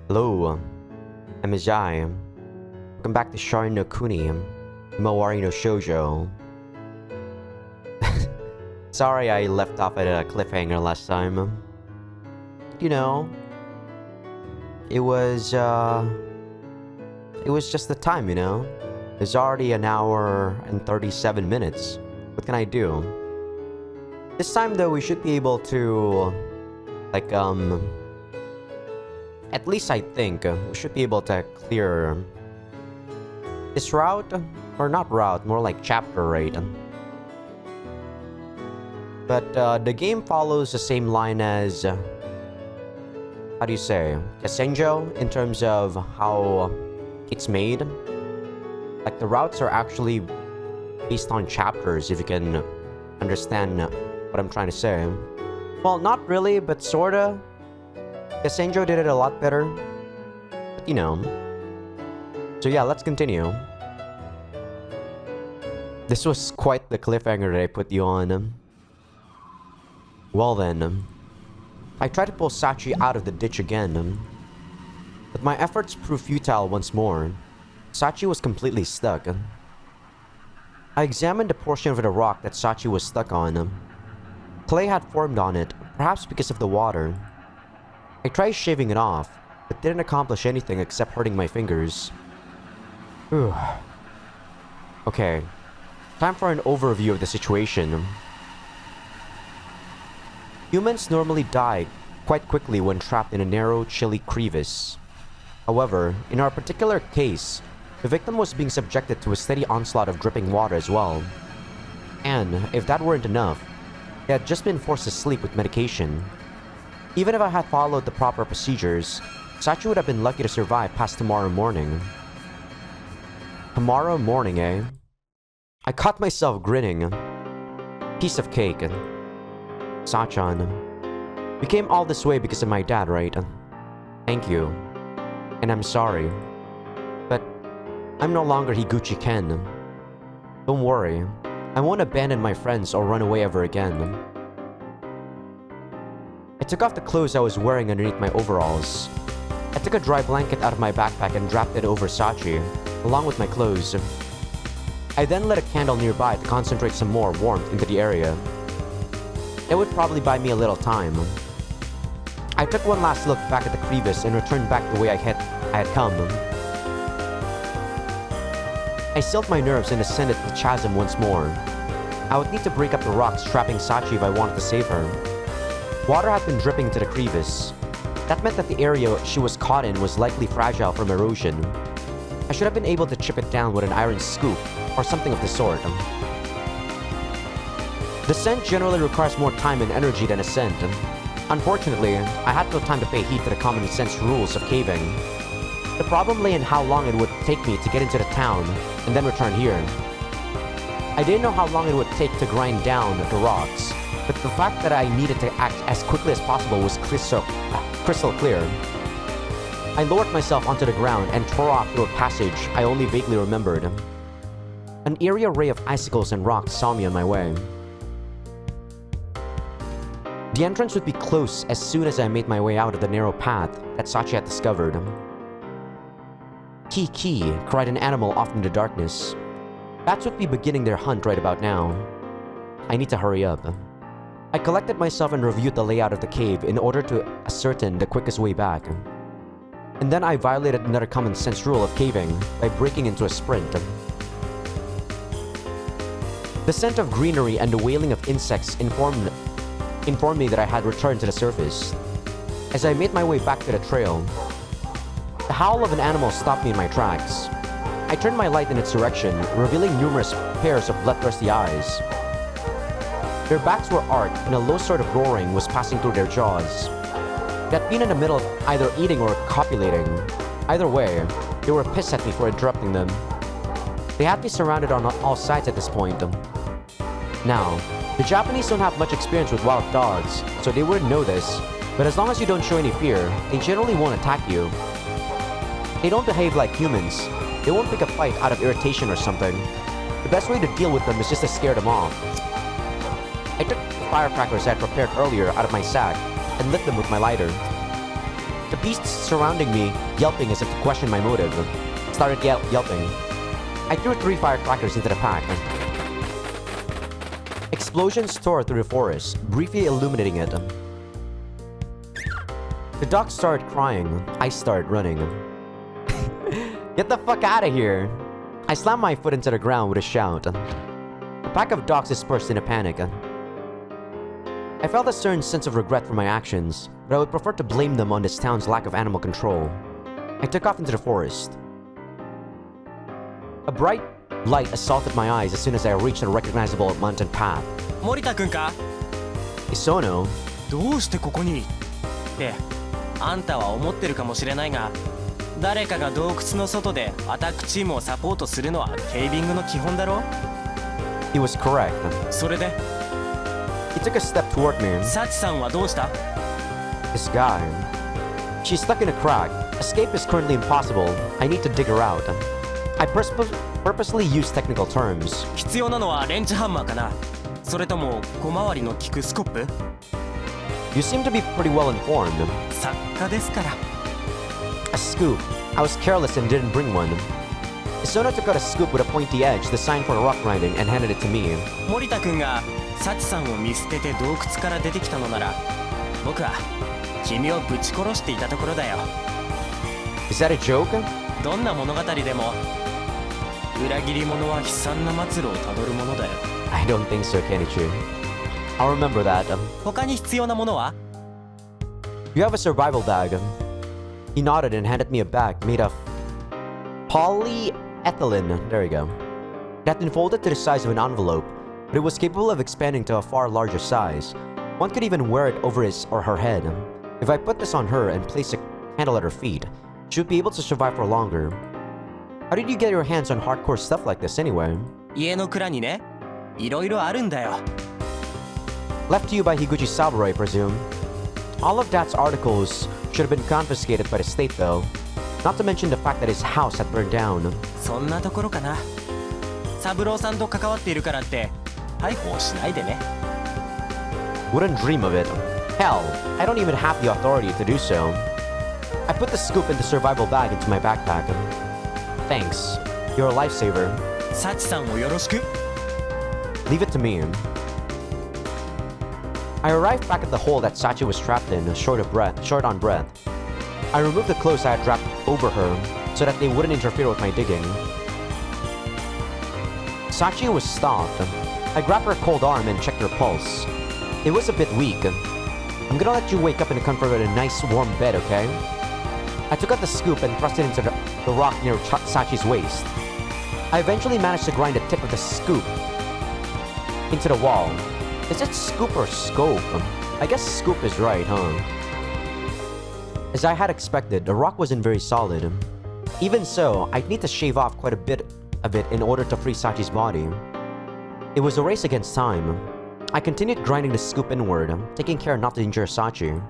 Hello, I'm Azai. Welcome back to Sharin no Kuni, Himawari no Shoujo. Sorry I left off at a cliffhanger last time. You know, it was just the time, you know? It's already an hour and 37 minutes. What can I do? This time though, we should be able to, like, at least I think, we should be able to clear this route, or not route, more like chapter, right? But the game follows the same line as, how do you say, Shoujo, in terms of how it's made. Like, the routes are actually based on chapters, if you can understand what I'm trying to say. Well, not really, but sorta. Shoujo did it a lot better. But, you know. So yeah, let's continue. This was quite the cliffhanger that I put you on. Well then, I tried to pull Sachi out of the ditch again. But my efforts proved futile once more. Sachi was completely stuck. I examined the portion of the rock that Sachi was stuck on. Clay had formed on it, perhaps because of the water. I tried shaving it off, but didn't accomplish anything except hurting my fingers. Whew. Okay, time for an overview of the situation. Humans normally die quite quickly when trapped in a narrow, chilly crevice. However, in our particular case, the victim was being subjected to a steady onslaught of dripping water as well. And, if that weren't enough, he had just been forced to sleep with medication. Even if I had followed the proper procedures, Sachi would have been lucky to survive past tomorrow morning. Tomorrow morning, eh? I caught myself grinning. Piece of cake. Sachan. We came all this way because of my dad, right? Thank you. And I'm sorry. But I'm no longer Higuchi Ken. Don't worry. I won't abandon my friends or run away ever again. I took off the clothes I was wearing underneath my overalls. I took a dry blanket out of my backpack and wrapped it over Sachi, along with my clothes. I then lit a candle nearby to concentrate some more warmth into the area. It would probably buy me a little time. I took one last look back at the crevice and returned back the way I had come. I stilled my nerves and ascended the chasm once more. I would need to break up the rocks trapping Sachi if I wanted to save her. Water had been dripping into the crevice. That meant that the area she was caught in was likely fragile from erosion. I should have been able to chip it down with an iron scoop, or something of the sort. Descent generally requires more time and energy than ascent. Unfortunately, I had no time to pay heed to the common sense rules of caving. The problem lay in how long it would take me to get into the town, and then return here. I didn't know how long it would take to grind down the rocks, but the fact that I needed to act as quickly as possible was crystal clear. I lowered myself onto the ground and tore off through a passage I only vaguely remembered. An eerie array of icicles and rocks saw me on my way. The entrance would be close as soon as I made my way out of the narrow path that Sachi had discovered. Ki, cried an animal off in the darkness. Bats would be beginning their hunt right about now. I need to hurry up. I collected myself and reviewed the layout of the cave in order to ascertain the quickest way back. And then I violated another common sense rule of caving by breaking into a sprint. The scent of greenery and the wailing of insects informed me that I had returned to the surface. As I made my way back to the trail, the howl of an animal stopped me in my tracks. I turned my light in its direction, revealing numerous pairs of bloodthirsty eyes. Their backs were arched, and a low sort of roaring was passing through their jaws. They had been in the middle of either eating or copulating. Either way, they were pissed at me for interrupting them. They had me surrounded on all sides at this point. Now, the Japanese don't have much experience with wild dogs, so they wouldn't know this, but as long as you don't show any fear, they generally won't attack you. They don't behave like humans. They won't pick a fight out of irritation or something. The best way to deal with them is just to scare them off. I took the firecrackers I had prepared earlier out of my sack and lit them with my lighter. The beasts surrounding me, yelping as if to question my motive, started yelping. I threw 3 firecrackers into the pack. Explosions tore through the forest, briefly illuminating it. The dogs started crying. I started running. Get the fuck out of here! I slammed my foot into the ground with a shout. The pack of dogs dispersed in a panic. I felt a certain sense of regret for my actions, but I would prefer to blame them on this town's lack of animal control. I took off into the forest. A bright light assaulted my eyes as soon as I reached a recognizable mountain path. 森田君か Isono? どうしてここにってあんたは思ってるかもしれないが誰かが洞窟の外でアタックチームをサポートするのはケイビングの基本だろ He was correct. それで He took a step toward me. サチさんはどうした This guy. She's stuck in a crack. Escape is currently impossible. I need to dig her out. I purposely use technical terms. 必要なのはレンチハンマーかなそれとも小回りの利くスコップ You seem to be pretty well informed. 作家ですから A scoop. I was careless and didn't bring one. Isono took out a scoop with a pointy edge designed for rock grinding and handed it to me. 森田君がサチさんを見捨てて洞窟から出てきたのなら僕は君をぶち殺していたところだよ Is that a joke? どんな物語でも裏切り者は悲惨な末路をたどるものだよ I don't think so, Kenichi. I'll remember that. 他に必要なものは You have a survival bag. He nodded and handed me a bag made of polyethylene. There you go. It had been folded to the size of an envelope, but it was capable of expanding to a far larger size. One could even wear it over his or her head. If I put this on her and place a candle at her feet, she would be able to survive for longer. How did you get your hands on hardcore stuff like this anyway? 家の蔵にねいろいろあるんだよ Left to you by Higuchi Saburo, I presume. All of Dad's articles should have been confiscated by the state though. Not to mention the fact that his house had burned down. そんなところかな三郎さんと関わっているからって逮捕をしないでね Wouldn't dream of it. Hell, I don't even have the authority to do so. I put the scoop and the survival bag into my backpack. Thanks. You're a lifesaver. サチさんをよろしく Leave it to me. I arrived back at the hole that Sachi was trapped in, short on breath. I removed the clothes I had wrapped over her so that they wouldn't interfere with my digging. Sachi was stopped. I grabbed her cold arm and checked her pulse. It was a bit weak. I'm gonna let you wake up in the comfort of a nice warm bed, okay? I took out the scoop and thrust it into the rock near Sachi's waist. I eventually managed to grind the tip of the scoop into the wall. Is it scoop or scope? I guess scoop is right, huh? As I had expected, the rock wasn't very solid. Even so, I'd need to shave off quite a bit of it in order to free Sachi's body. It was a race against time. I continued grinding the scoop inward, taking care not to injure Sachi.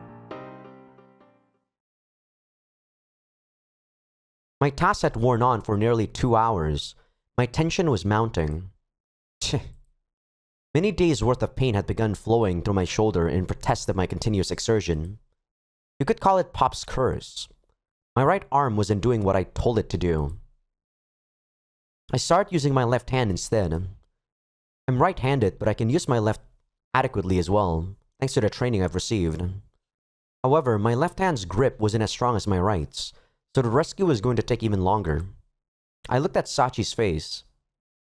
My task had worn on for nearly 2 hours. My tension was mounting. Many days' worth of pain had begun flowing through my shoulder in protest of my continuous exertion. You could call it Pop's curse. My right arm wasn't doing what I told it to do. I started using my left hand instead. I'm right-handed, but I can use my left adequately as well, thanks to the training I've received. However, my left hand's grip wasn't as strong as my right's, so the rescue was going to take even longer. I looked at Sachi's face.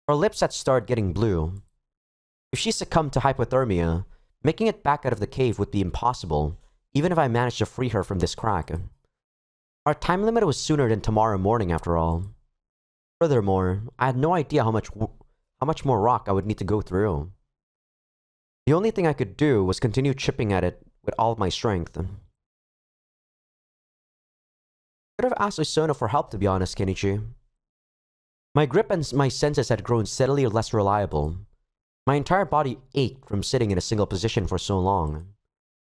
Her lips had started getting blue. If she succumbed to hypothermia, making it back out of the cave would be impossible, even if I managed to free her from this crack. Our time limit was sooner than tomorrow morning after all. Furthermore, I had no idea how much more rock I would need to go through. The only thing I could do was continue chipping at it with all of my strength. I could have asked Isono for help, to be honest, Kenichi. My grip and my senses had grown steadily less reliable. My entire body ached from sitting in a single position for so long.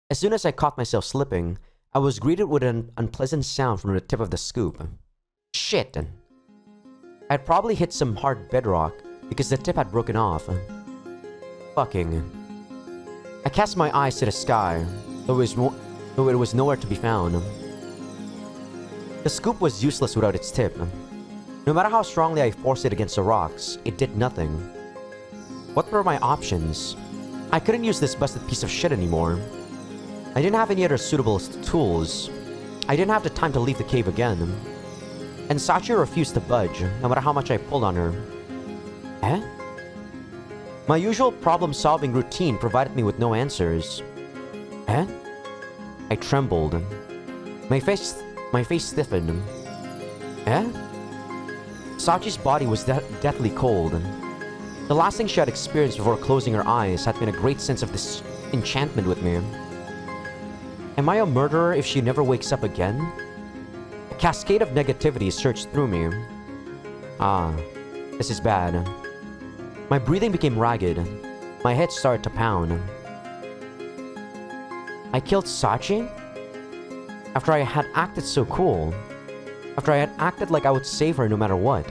As soon as I caught myself slipping, I was greeted with an unpleasant sound from the tip of the scoop. Shit! I'd probably hit some hard bedrock because the tip had broken off. Fucking. I cast my eyes to the sky, though it was nowhere to be found. The scoop was useless without its tip. No matter how strongly I forced it against the rocks, it did nothing. What were my options? I couldn't use this busted piece of shit anymore. I didn't have any other suitable tools. I didn't have the time to leave the cave again. And Sachi refused to budge, no matter how much I pulled on her. Eh? My usual problem-solving routine provided me with no answers. Eh? I trembled. My face stiffened. Eh? Sachi's body was deathly cold. The last thing she had experienced before closing her eyes had been a great sense of disenchantment with me. Am I a murderer if she never wakes up again? A cascade of negativity surged through me. Ah, this is bad. My breathing became ragged. My head started to pound. I killed Sachi? After I had acted so cool. After I had acted like I would save her no matter what.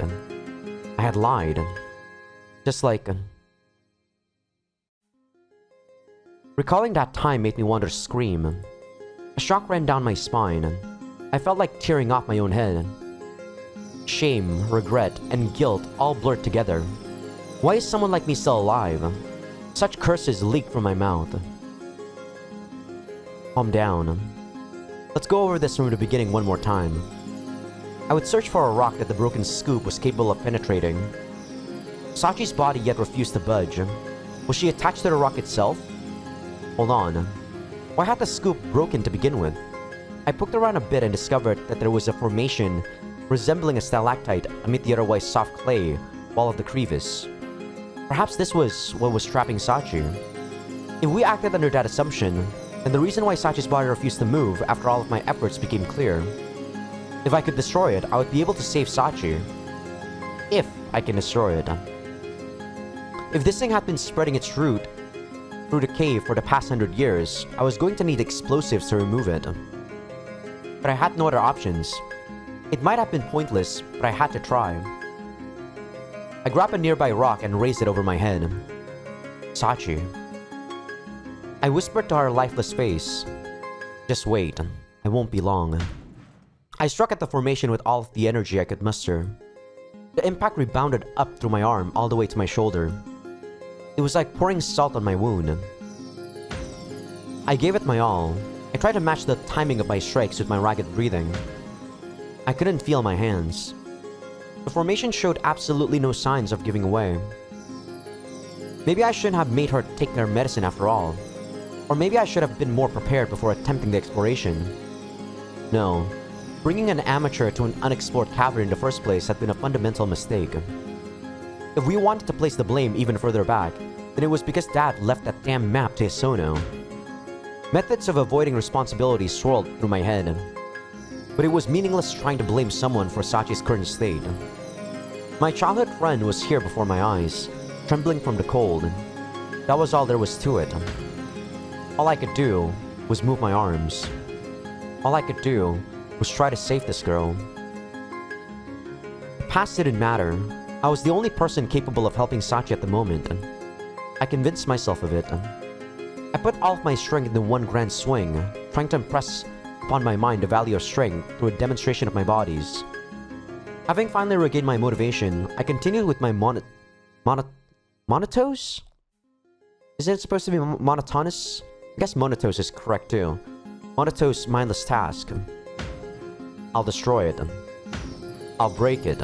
I had lied. Just like... Recalling that time made me want to scream. A shock ran down my spine. I felt like tearing off my own head. Shame, regret, and guilt all blurred together. Why is someone like me still alive? Such curses leaked from my mouth. Calm down. Let's go over this from the beginning one more time. I would search for a rock that the broken scoop was capable of penetrating. Sachi's body yet refused to budge. Was she attached to the rock itself? Hold on. Why had the scoop broken to begin with? I poked around a bit and discovered that there was a formation resembling a stalactite amid the otherwise soft clay wall of the crevice. Perhaps this was what was trapping Sachi. If we acted under that assumption, then the reason why Sachi's body refused to move after all of my efforts became clear. If I could destroy it, I would be able to save Sachi. If I can destroy it. If this thing had been spreading its root through the cave for the past 100 years, I was going to need explosives to remove it. But I had no other options. It might have been pointless, but I had to try. I grabbed a nearby rock and raised it over my head. Sachi. I whispered to her lifeless face. Just wait, I won't be long. I struck at the formation with all of the energy I could muster. The impact rebounded up through my arm all the way to my shoulder. It was like pouring salt on my wound. I gave it my all. I tried to match the timing of my strikes with my ragged breathing. I couldn't feel my hands. The formation showed absolutely no signs of giving away. Maybe I shouldn't have made her take their medicine after all. Or maybe I should have been more prepared before attempting the exploration. No. Bringing an amateur to an unexplored cavern in the first place had been a fundamental mistake. If we wanted to place the blame even further back, then it was because Dad left that damn map to Hisono. Methods of avoiding responsibility swirled through my head. But it was meaningless trying to blame someone for Sachi's current state. My childhood friend was here before my eyes, trembling from the cold. That was all there was to it. All I could do was move my arms. All I could do was try to save this girl. The past didn't matter. I was the only person capable of helping Sachi at the moment. I convinced myself of it. I put all of my strength into one grand swing, trying to impress upon my mind the value of strength through a demonstration of my bodies. Having finally regained my motivation, I continued with my monotos? Isn't it supposed to be monotonous? I guess monotos is correct too. Monotos mindless task. I'll destroy it. I'll break it.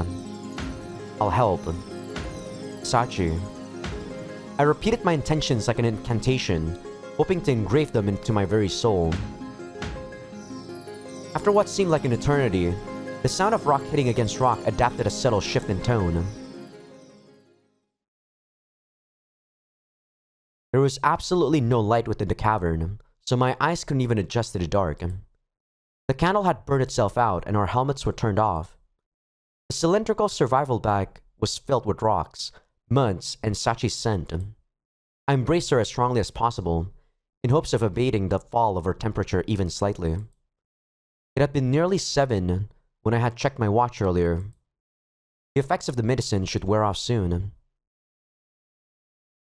I'll help. Sachi. I repeated my intentions like an incantation, hoping to engrave them into my very soul. After what seemed like an eternity, the sound of rock hitting against rock adapted a subtle shift in tone. There was absolutely no light within the cavern, so my eyes couldn't even adjust to the dark. The candle had burned itself out and our helmets were turned off. The cylindrical survival bag was filled with rocks, muds, and Sachi's scent. I embraced her as strongly as possible, in hopes of abating the fall of her temperature even slightly. It had been nearly 7 when I had checked my watch earlier. The effects of the medicine should wear off soon.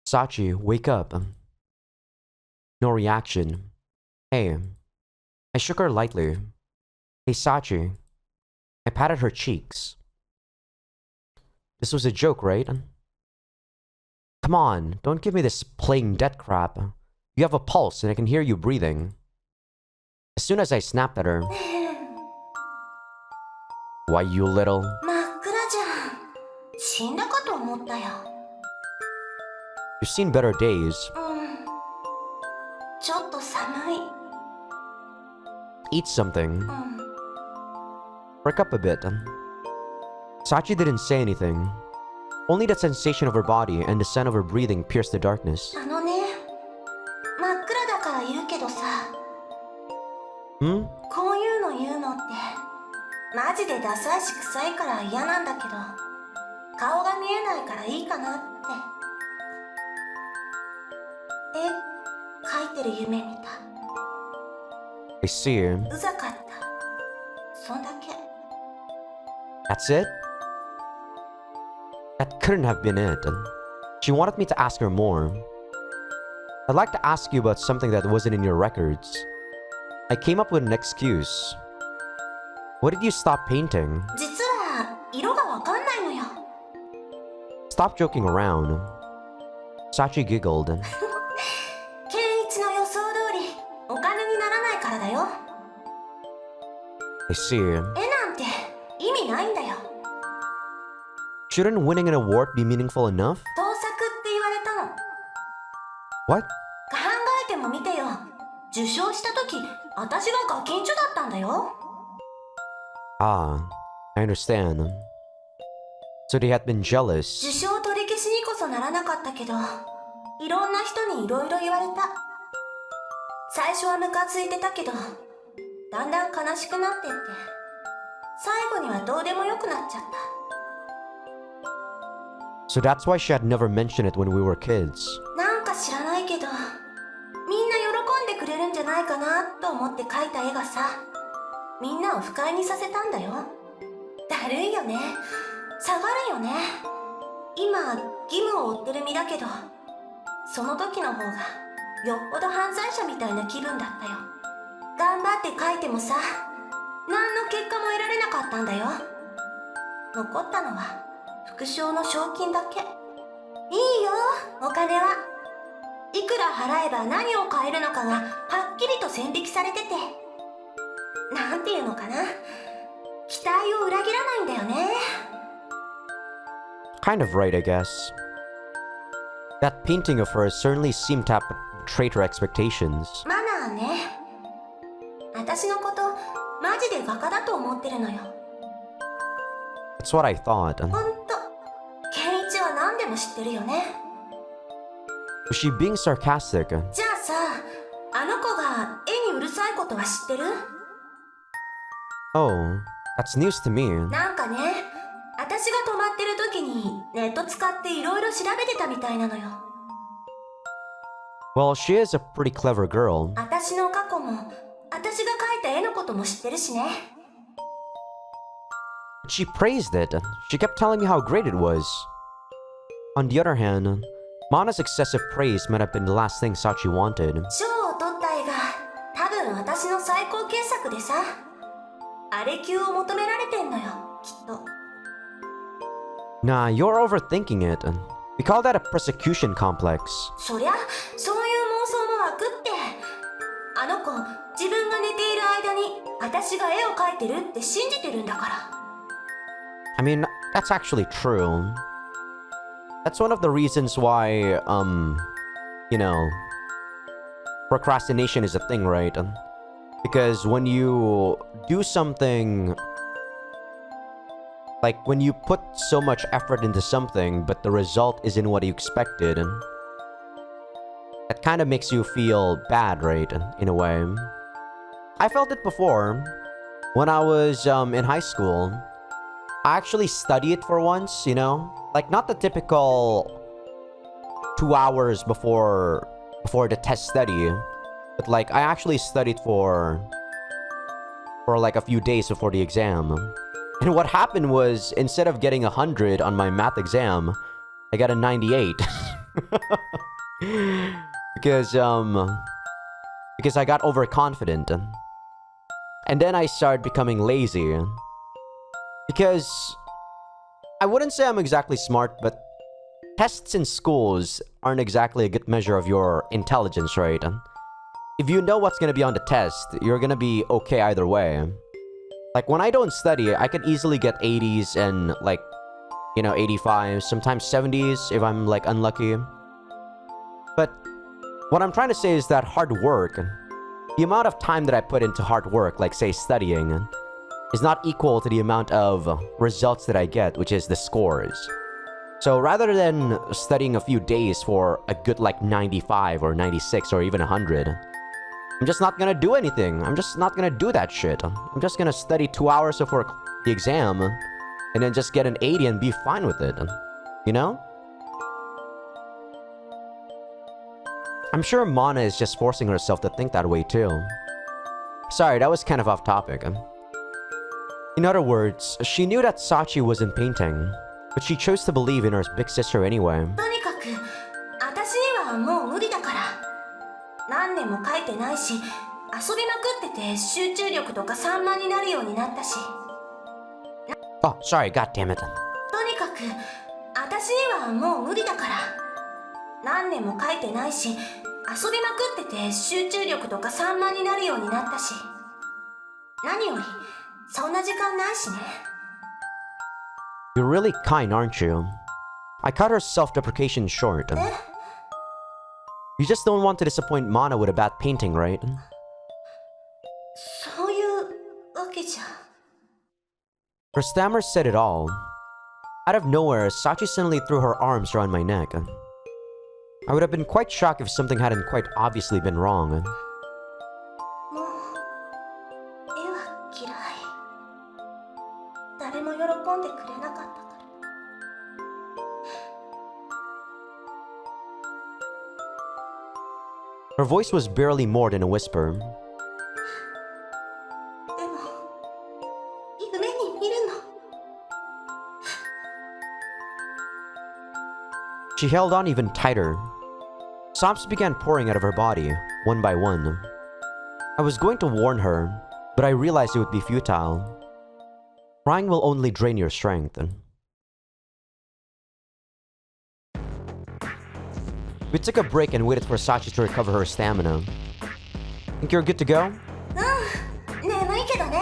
Sachi, wake up. No reaction. Hey. I shook her lightly. Hey, Sachi. I patted her cheeks. This was a joke, right? Come on, don't give me this playing dead crap. You have a pulse and I can hear you breathing. As soon as I snapped at her, why you little? 真っ暗じゃん。死んだかと思ったよ。You've seen better days. ちょっと寒い。Eat something. Work up a bit. Sachi didn't say anything. Only the sensation of her body and the sound of her breathing pierced the darkness. あのね、真っ暗だから言うけどさ、Hmm? こういうの言うのってマジでダサいし臭いから嫌なんだけど、顔が見えないからいいかなって。絵描いてる夢見た。 I see. うざかった。そんだけ。 That's it? That couldn't have been it. She wanted me to ask her more. I'd like to ask you about something that wasn't in your records. I came up with an excuse. What did you stop painting? 実は色がわかんないのよ。 Stop joking around. Sachi giggled. ケンイチの予想通りお金にならないからだよ。 I see. 絵なんて意味ないんだよ。 Shouldn't winning an award be meaningful enough? 盗作って言われたの。 What? 考えてもみてよ。受賞した時、私がガキンチョだったんだよ。 Ah, I understand. So they had been jealous. 受賞取り消しにこそならなかったけど、いろんな人にいろいろ言われた。最初はムカついてたけど、だんだん悲しくなってって、最後にはどうでもよくなっちゃった。 So that's why she had never mentioned it when we were kids. なんか知らないけど、みんな喜んでくれるんじゃないかなと思って描いた絵がさ、みんなを不快にさせたんだよ。だるいよね。下がるよね。今義務を負ってる身だけど、その時の方がよっぽど犯罪者みたいな気分だったよ。頑張って描いてもさ、何の結果も得られなかったんだよ。残ったのは副賞の賞金だけ。いいよ、お金は。いくら払えば何を買えるのかがはっきりと線引きされてて、なんていうのかな、期待を裏切らないんだよね。 Kind of right, I guess. That painting of hers certainly seemed to have betrayed her expectations. マナーね。私のことマジで画家だと思ってるのよ。 That's what I thought. ほんと、ケンイチは何でも知ってるよね。 Was she being sarcastic? じゃあさ、あの子が絵にうるさいことは知ってる？ Oh, that's news to me. なんかね、私が泊まってる時にネット使っていろいろ調べてたみたいなのよ。 Well, she is a pretty clever girl. 私の過去も、私が描いた絵のことも知ってるしね。 She praised it. She kept telling me how great it was. On the other hand, Mana's excessive praise might have been the last thing Sachi wanted. 賞を取った絵が多分私の最高傑作でさ、あれ級を求められてんのよ、きっと。 Nah, you're overthinking it. We call that a persecution complex. そりゃ、そういう妄想も湧くって。あの子、自分が寝ている間に私が絵を描いてるって信じてるんだから。 I mean, that's actually true. That's one of the reasons why, you know, procrastination is a thing, right? Because when you do something, like when you put so much effort into something, but the result isn't what you expected, that kind of makes you feel bad, right? In a way. I felt it before. When I was in high school, I actually studied for once, you know? Like, not the typical 2 hours before the test study, but like, I actually studied for like a few days before the exam. And what happened was, instead of getting 100 on my math exam, I got a 98. Because I got overconfident. And then I started becoming lazy. Because I wouldn't say I'm exactly smart, but tests in schools aren't exactly a good measure of your intelligence, right? If you know what's gonna be on the test, you're gonna be okay either way. Like, when I don't study, I could easily get 80s and, like, 85s, sometimes 70s if I'm, like, unlucky. But what I'm trying to say is that hard work, the amount of time that I put into hard work, like, say, studying, is not equal to the amount of results that I get, which is the scores. So rather than studying a few days for a good, like, 95 or 96 or even 100, I'm just not gonna do anything. I'm just not gonna do that shit. I'm just gonna study 2 hours before the exam and then just get an 80 and be fine with it. You know? I'm sure Mana is just forcing herself to think that way too. Sorry, that was kind of off topic. In other words, she knew that Sachi wasn't painting, but she chose to believe in her big sister anyway. とにかく私にはもう無理だから。何年も描いてないし、遊びまくってて集中力とか散漫になるようになったし。Oh, sorry, god damn it. とにかく私にはもう無理だから。何年も描いてないし、遊びまくってて集中力とか散漫になるようになったし。何よりそんな時間ないしね。You're really kind, aren't you? I cut her self-deprecation short. You just don't want to disappoint Mana with a bad painting, right? そういうわけじゃ。Her stammer said it all. Out of nowhere, Sachi suddenly threw her arms around my neck. I would have been quite shocked if something hadn't quite obviously been wrong. もう絵は嫌い。誰も喜んでくれなかったから。Her voice was barely more than a whisper. でも夢に見るの。She held on even tighter. Sobs began pouring out of her body, one by one. I was going to warn her, but I realized it would be futile. Crying will only drain your strength. We took a break and waited for Sachi to recover her stamina. Think you're good to go? 眠いけどね。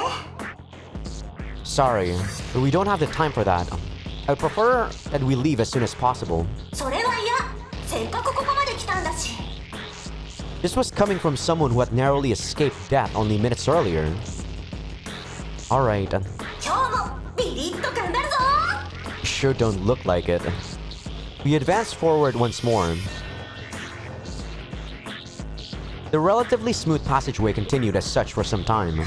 Sorry, but we don't have the time for that. I would prefer that we leave as soon as possible. それは嫌。せっかくここまで来たんだし。This was coming from someone who had narrowly escaped death only minutes earlier. Alright. 今日もビリッと頑張るぞ。 Sure don't look like it. We advanced forward once more. The relatively smooth passageway continued as such for some time.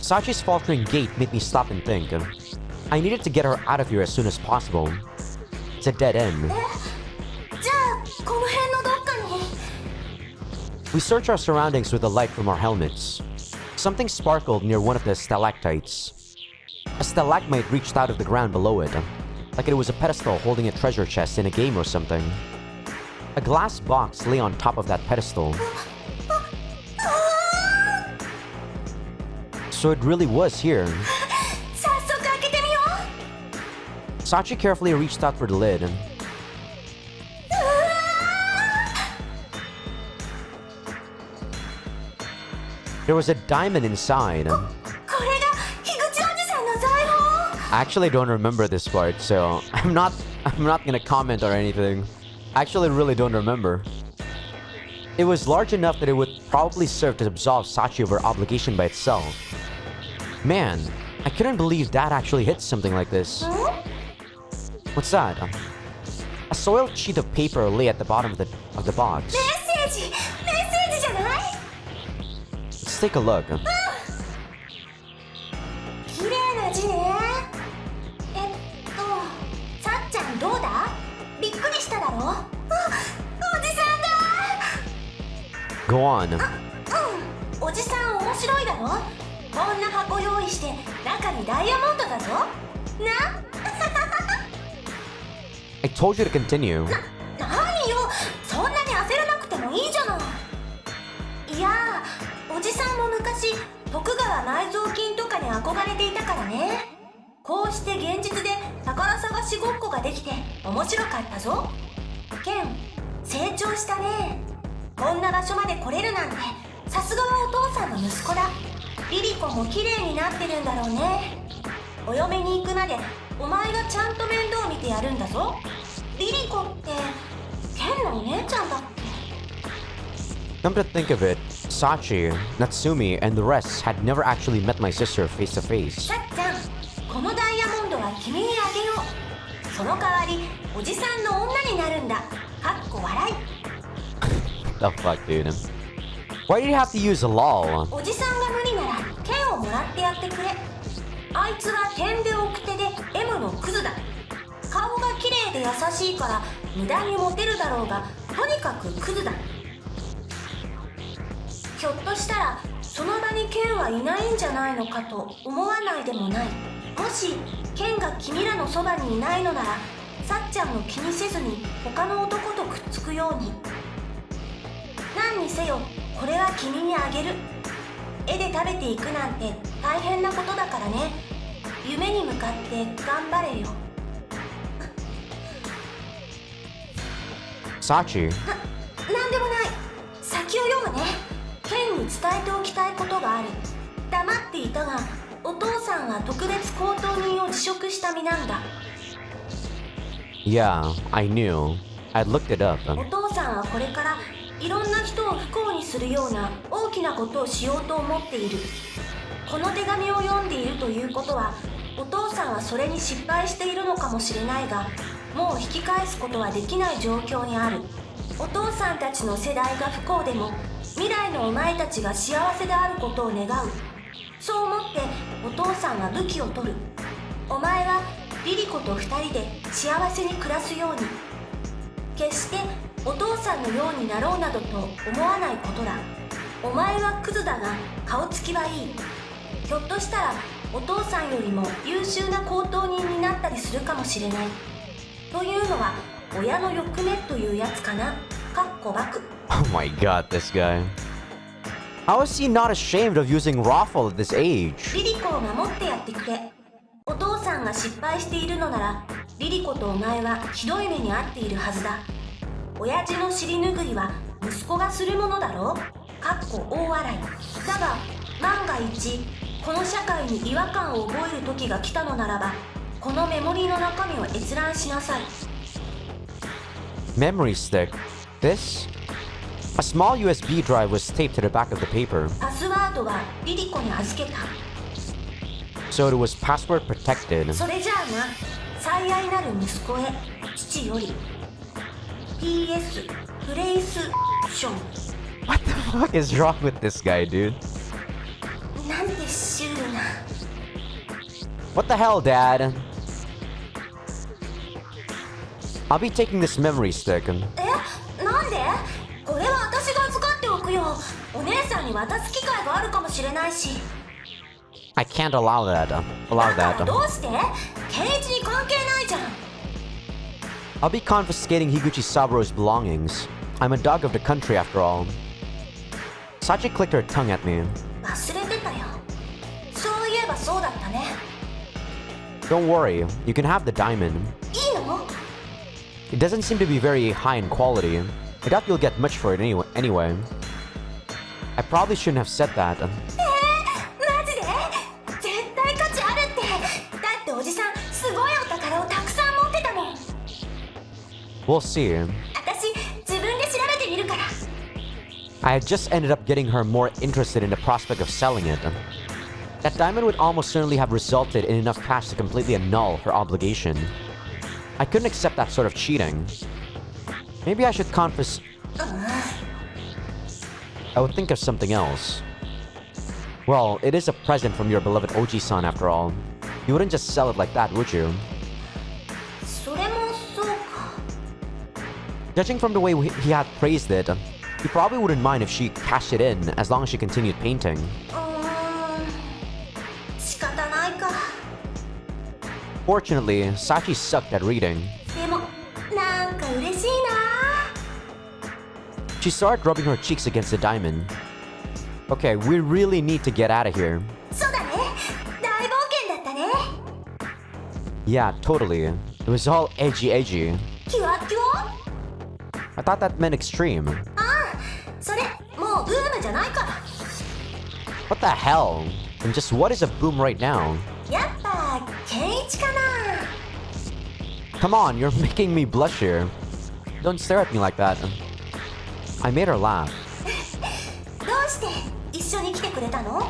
Sachi's faltering gait made me stop and think. I needed to get her out of here as soon as possible. It's a dead end. じゃあこの辺のどっかに。 We searched our surroundings with the light from our helmets. Something sparkled near one of the stalactites. A stalagmite reached out of the ground below it, like it was a pedestal holding a treasure chest in a game or something. A glass box lay on top of that pedestal. So it really was here. 早速開けてみよう。 Sachi carefully reached out for the lid. There was a diamond inside. これが樋口おじさんの財宝。 I actually don't remember this part, so I'm not gonna comment or anything. I actually really don't remember. It was large enough that it would probably serve to absolve Sachi of her obligation by itself. Man, I couldn't believe that actually hit something like this. What's that? A soiled sheet of paper lay at the bottom of the box. メッセージじゃない？ Let's take a look. 綺麗な字ね。さっちゃんどうだ？びっくりしただろ？おじさんだ。 Go on. おじさん面白いだろ？こんな箱用意して中にダイヤモンドだぞ。な？ I told you to continue. 何よ、そんなに焦らなくてもいいじゃない。いや、おじさんも昔徳川埋蔵金とかに憧れていたからね。こうして現実で宝探しごっこができて面白かったぞ。ケン、成長したね。こんな場所まで来れるなんて、さすがはお父さんの息子だ。リリコも綺麗になってるんだろうね。お嫁に行くまでお前がちゃんと面倒見てやるんだぞ。リリコってケンのお姉ちゃんだっけ。 Come to think of it, Sachi, Natsumi, and the rest had never actually met my sister face to face. さっちゃん、このダイヤモンドは君にあげよう。その代わりおじさんの女になるんだ。かっこ笑い。 The fuck, dude? Why did you have to use a lol? おじさんが無理なら剣をもらってやってくれ。あいつは点で奥手で M のクズだ。顔が綺麗で優しいから無駄にモテるだろうが、とにかくクズだ。ひょっとしたらその場に剣はいないんじゃないのかと思わないでもない。もし剣が君らのそばにいないのなら、さっちゃんも気にせずに他の男とくっつくように。何にせよこれは君にあげる。絵で食べていくなんて大変なことだからね。夢に向かって頑張れよ。Sachi? なんでもない。先を読むね。ケンに伝えておきたいことがある。黙っていたが、お父さんは特別公当人を辞職した身なんだ。 Yeah, I knew. I'd looked it up. お父さんはこれからいろんな人を不幸にするような大きなことをしようと思っている。この手紙を読んでいるということは、お父さんはそれに失敗しているのかもしれないが、もう引き返すことはできない状況にある。お父さんたちの世代が不幸でも、未来のお前たちが幸せであることを願う。そう思ってお父さんは武器を取る。お前はリリコと2人で幸せに暮らすように。決してお父さんのようになろうなどと思わないことだ。お前はクズだが顔つきはいい。ひょっとしたらお父さんよりも優秀な公当人になったりするかもしれない。というのは親の欲目というやつかな。かっこバク。 Oh my god, this guy. How is he not ashamed of using Raffle at this age? リリコを守ってやってくれ。お父さんが失敗しているのなら、リリコとお前はひどい目に遭っているはずだ。親父の尻拭いは息子がするものだろう。かっこ大笑い。だが万が一この社会に違和感を覚える時が来たのならば、このメモリーの中身を閲覧しなさい。 Memory stick. This? A small USB drive was taped to the back of the paper, パスワードはリリコに預けた。 so it was password protected. それじゃあな、最愛なる息子へ、父より。 PS プレイスション。 What the fuck is wrong with this guy, dude? なんてシュールな。 What the hell, Dad? I'll be taking this memory stick. え、なんで？これは私が預かっておくよ。お姉さんに渡す機会があるかもしれないし。 I can't allow that. だからどうして？圭一に関係ないじゃん。 I'll be confiscating Higuchi Saburo's belongings. I'm a dog of the country after all. Sachi clicked her tongue at me. 忘れてたよ。そういえばそうだったね。 Don't worry, you can have the diamond. いいの？ It doesn't seem to be very high in quality. I doubt you'll get much for it anyway. I probably shouldn't have said that. マジで？絶対価値あるって。だっておじさんすごいお宝をたくさん持ってたもん。 We'll see. 私自分で調べてみるから。 I had just ended up getting her more interested in the prospect of selling it. That diamond would almost certainly have resulted in enough cash to completely annul her obligation. I couldn't accept that sort of cheating. Maybe I should confess. I would think of something else. Well, it is a present from your beloved Oji-san after all. You wouldn't just sell it like that, would you? それもそうか。 Judging from the way he had praised it, he probably wouldn't mind if she cashed it in as long as she continued painting. 仕方ないか。 Fortunately, Sachi sucked at reading. でもなんか嬉しいな。 She started rubbing her cheeks against the diamond. Okay, we really need to get out of here. そうだね。大冒険だったね。 Yeah, totally. It was all edgy. キワキワ I thought that meant extreme. ああ、それもうブームじゃないから。 What the hell? And just what is a boom right now? やっぱケンイチかな。 Come on, you're making me blush here. Don't stare at me like that. I made her laugh. どうして一緒に来てくれたの？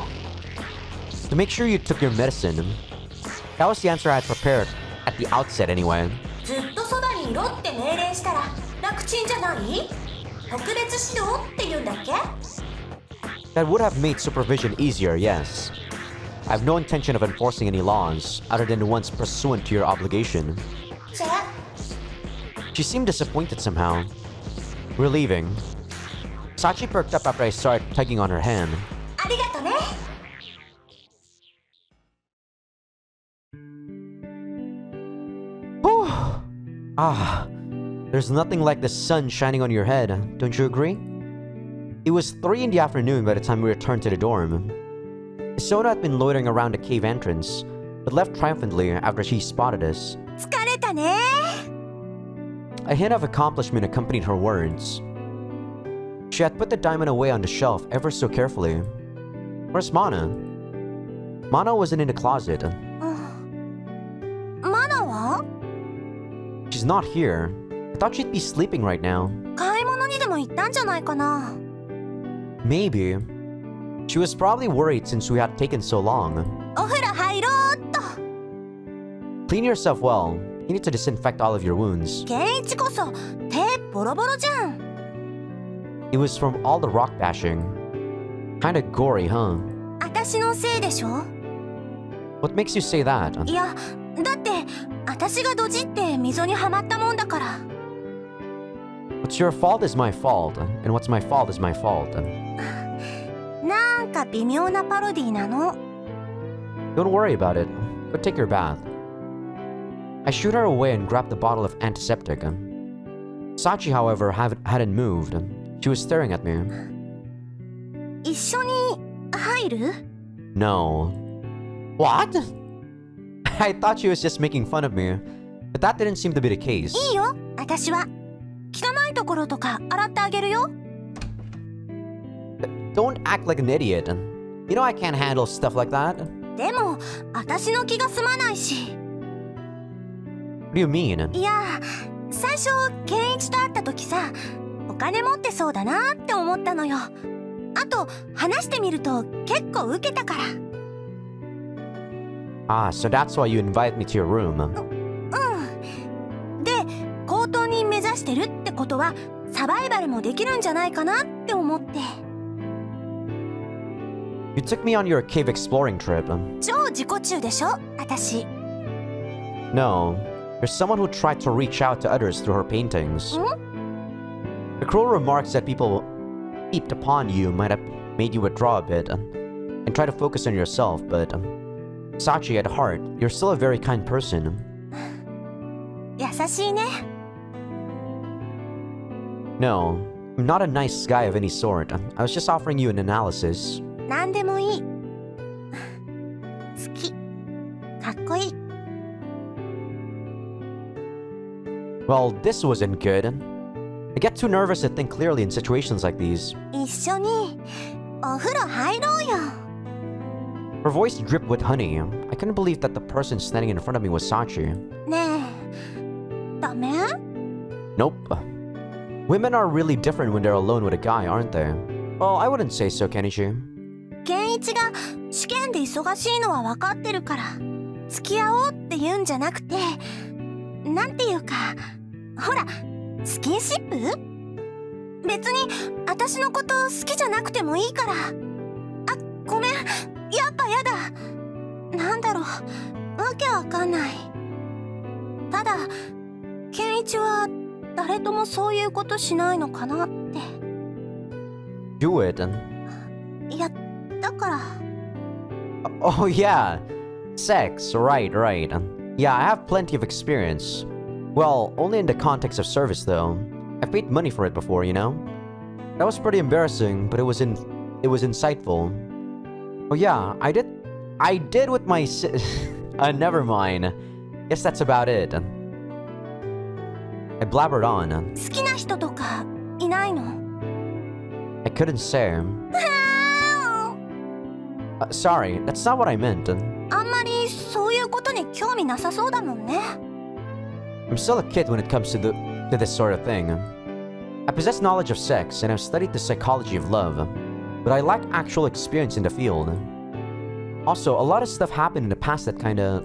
To make sure you took your medicine. That was the answer I had prepared at the outset anyway. ずっとそばにいろって命令したら楽ちんじゃない？特別指導って言うんだっけ？ That would have made supervision easier, yes. I have no intention of enforcing any laws other than the ones pursuant to your obligation. じゃ She seemed disappointed somehow. We're leaving. Sachi perked up after I started tugging on her hand. ありがとね。 There's nothing like the sun shining on your head, don't you agree? It was 3 in the afternoon by the time we returned to the dorm. Isona had been loitering around the cave entrance, but left triumphantly after she spotted us. 疲れたね。 A hint of accomplishment accompanied her words. She had put the diamond away on the shelf ever so carefully. Where's Mana? Mana wasn't in the closet. マナは？ She's not here. I thought she'd be sleeping right now. 買い物にでも行ったんじゃないかな。 Maybe. She was probably worried since we had taken so long. お風呂入ろうっと。 Clean yourself well. You need to disinfect all of your wounds. ケンイチこそ手ボロボロじゃん。 It was from all the rock bashing. Kinda gory, huh? 私のせいでしょ？ What makes you say that? いや、だって私がドジって溝にはまったもんだから。 What's your fault is my fault, and what's my fault is my fault. なんか微妙なパロディなの。 Don't worry about it. Go take your bath. I shooed her away and grabbed the bottle of antiseptic. Sachi, however, hadn't moved. She was staring at me. 一緒に入る？ No. What? I thought she was just making fun of me, but that didn't seem to be the case. いいよ、私は。汚いところとか洗ってあげるよ。 Don't act like an idiot. You know I can't handle stuff like that. でも、私の気が済まないし。 What do you mean? いや、最初、ケンイチと会った時さ、お金持ってそうだなって思ったのよ。あと、話してみると結構ウケたから。 Ah, so that's why you invite me to your room. うん。で、高等に目指してるってことは、サバイバルもできるんじゃないかなって思って。 You took me on your cave exploring trip. 超自己中でしょ、私。 No, you're someone who tried to reach out to others through her paintings. The cruel remarks that people heaped upon you might have made you withdraw a bit and try to focus on yourself, but Sachi, at heart, you're still a very kind person. 優しいね。 No, I'm not a nice guy of any sort. I was just offering you an analysis. 何でもいい。好き。かっこいい。 Well, this wasn't good. I get too nervous to think clearly in situations like these. 一緒にお風呂入ろうよ。 Her voice dripped with honey. I couldn't believe that the person standing in front of me was Sachi. ねえ、ダメ？ Nope. Women are really different when they're alone with a guy, aren't they? Well, I wouldn't say so, Kenichi. ケンイチが試験で忙しいのは分かってるから付き合おうって言うんじゃなくて、なんていうか、ほら、スキンシップ？別に私のこと好きじゃなくてもいいから。あ、ごめん、やっぱやだ。なんだろう、わけわかんない。ただ、ケンイチは誰ともそういうことしないのかなって。 Do it. いや、だから。 Oh, yeah. Sex. Right. Yeah, I have plenty of experience. Well, only in the context of service, though. I've paid money for it before, you know? That was pretty embarrassing, but it was in it was insightful. Oh yeah, I did with my never mind. Guess that's about it. I blabbered on. 好きな人とかいないの？ I couldn't say. Sorry, that's not what I meant. あんまりそういうことに興味なさそうだもんね。I'm still a kid when it comes to this sort of thing. I possess knowledge of sex and I've studied the psychology of love, but I lack actual experience in the field. Also, a lot of stuff happened in the past that kinda...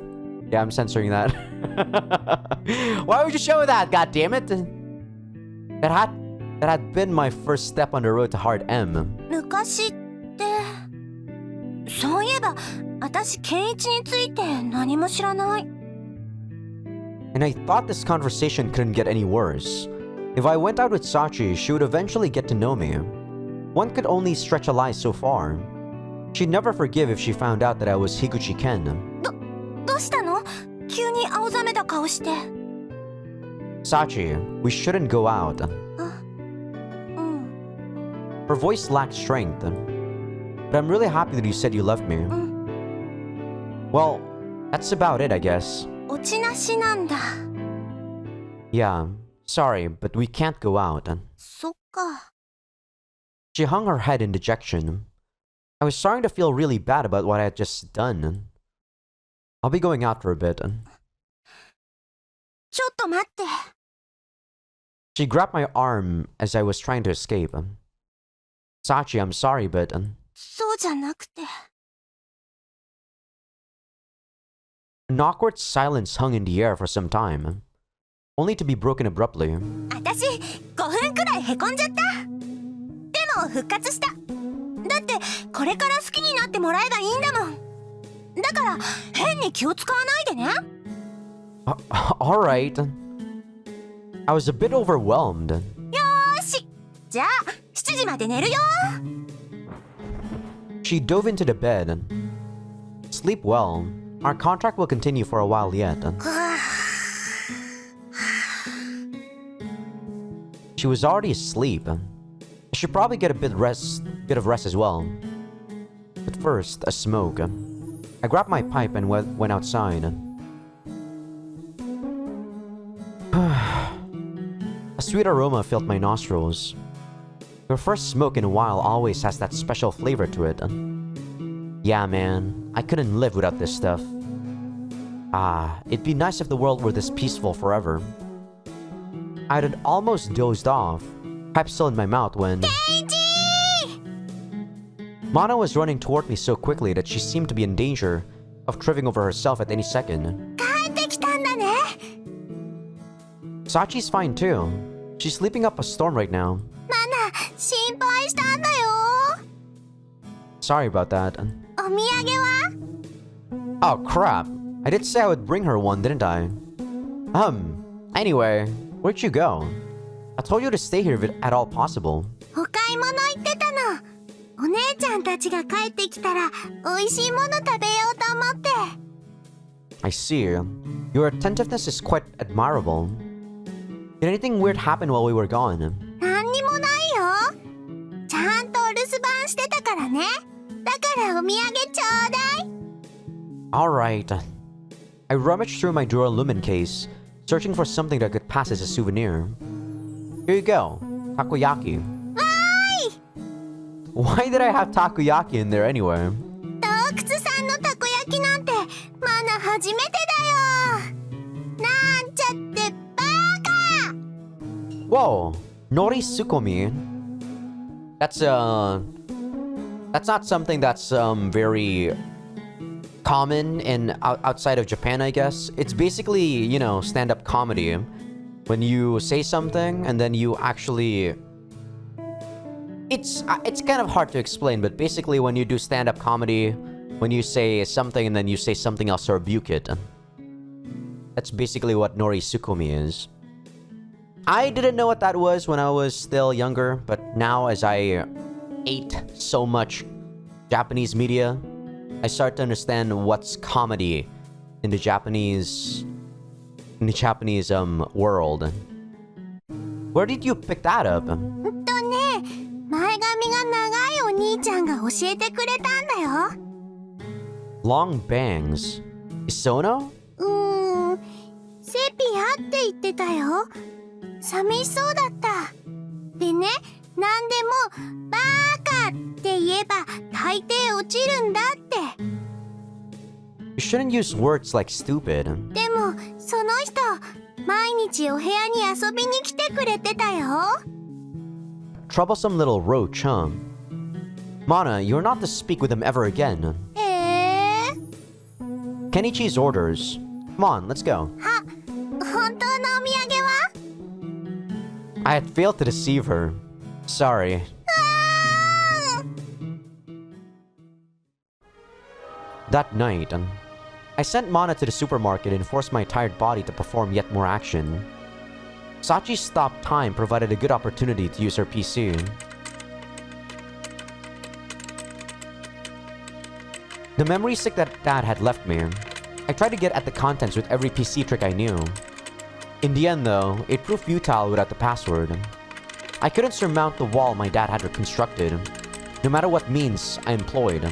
Yeah, I'm censoring that. Why would you show that, goddammit? That had been my first step on the road to hard M. 昔って、そういえば私ケンイチについて何も知らない。And I thought this conversation couldn't get any worse. If I went out with Sachi, she would eventually get to know me. One could only stretch a lie so far. She'd never forgive if she found out that I was Higuchi Ken. どうしたの？急に青ざめた顔して。Sachi, we shouldn't go out. うん。 Her voice lacked strength. But I'm really happy that you said you loved me. Well, that's about it, I guess. 落ちなしなんだ。Yeah, sorry, but we can't go out. そっか。She hung her head in dejection. I was starting to feel really bad about what I had just done. I'll be going out for a bit. ちょっと待って。She grabbed my arm as I was trying to escape. Sachi, I'm sorry, but... そうじゃなくて。An awkward silence hung in the air for some time, only to be broken abruptly. 私5分くらいへこんじゃった。でも復活した。だってこれから好きになってもらえばいいんだもん。だから変に気を使わないでね。Alright. I was a bit overwhelmed. よーし。じゃあ7時まで寝るよ。She dove into the bed. Sleep well. Our contract will continue for a while yet. She was already asleep. I should probably get a bit of rest as well. But first, a smoke. I grabbed my pipe and went outside. A sweet aroma filled my nostrils. Your first smoke in a while always has that special flavor to it. Yeah, man, I couldn't live without this stuff. It'd be nice if the world were this peaceful forever. I had almost dozed off, pipe still in my mouth when... Mana was running toward me so quickly that she seemed to be in danger of tripping over herself at any second. 帰ってきたんだね。Sachi's fine too. She's sleeping up a storm right now. マナ、心配したんだよ。 Sorry about that. お土産は？ Oh crap. I did say I would bring her one, didn't I? Anyway, where'd you go? I told you to stay here if at all possible. お買い物行ってたの。お姉ちゃんたちが帰ってきたら美味しいもの食べようと思って。 I see. Your attentiveness is quite admirable. Did anything weird happen while we were gone? 何にもないよ。ちゃんとお留守番してたからね。だからお土産ちょうだい。 Alright. I rummaged through my Duralumin case, searching for something that could pass as a souvenir. Here you go. Takoyaki. Why did I have takoyaki in there anyway? 洞窟さんのたこ焼きなんてマナ初めてだよ。なんちゃってバカ。 Whoa, nori sukomi. That's not something that's very common in outside of Japan, I guess. It's basically, you know, stand-up comedy. When you say something and then you actually... It's kind of hard to explain, but basically when you do stand-up comedy, when you say something and then you say something else to rebuke it. That's basically what nori sukomi is. I didn't know what that was when I was still younger, but now as I ate so much Japanese media, I start to understand what's comedy in the Japanese world. Where did you pick that up? 前髪が長いお兄ちゃんが教えてくれたんだよ。 Long bangs. Isono? セピアって言ってたよ。寂しそうだった。でね、なんでもバーカって言えば大抵落ちるんだって。 You shouldn't use words like stupid. でもその人毎日お部屋に遊びに来てくれてたよ。 Troublesome little roach, huh? Mana, you're not to speak with him ever again. Kenichi's orders. Come on, let's go. 本当のお土産は？ I had failed to deceive her. Sorry. That night, I sent Mana to the supermarket and forced my tired body to perform yet more action. Sachi's stop time provided a good opportunity to use her PC. The memory stick that Dad had left me, I tried to get at the contents with every PC trick I knew. In the end though, it proved futile without the password. I couldn't surmount the wall my dad had reconstructed, no matter what means I employed.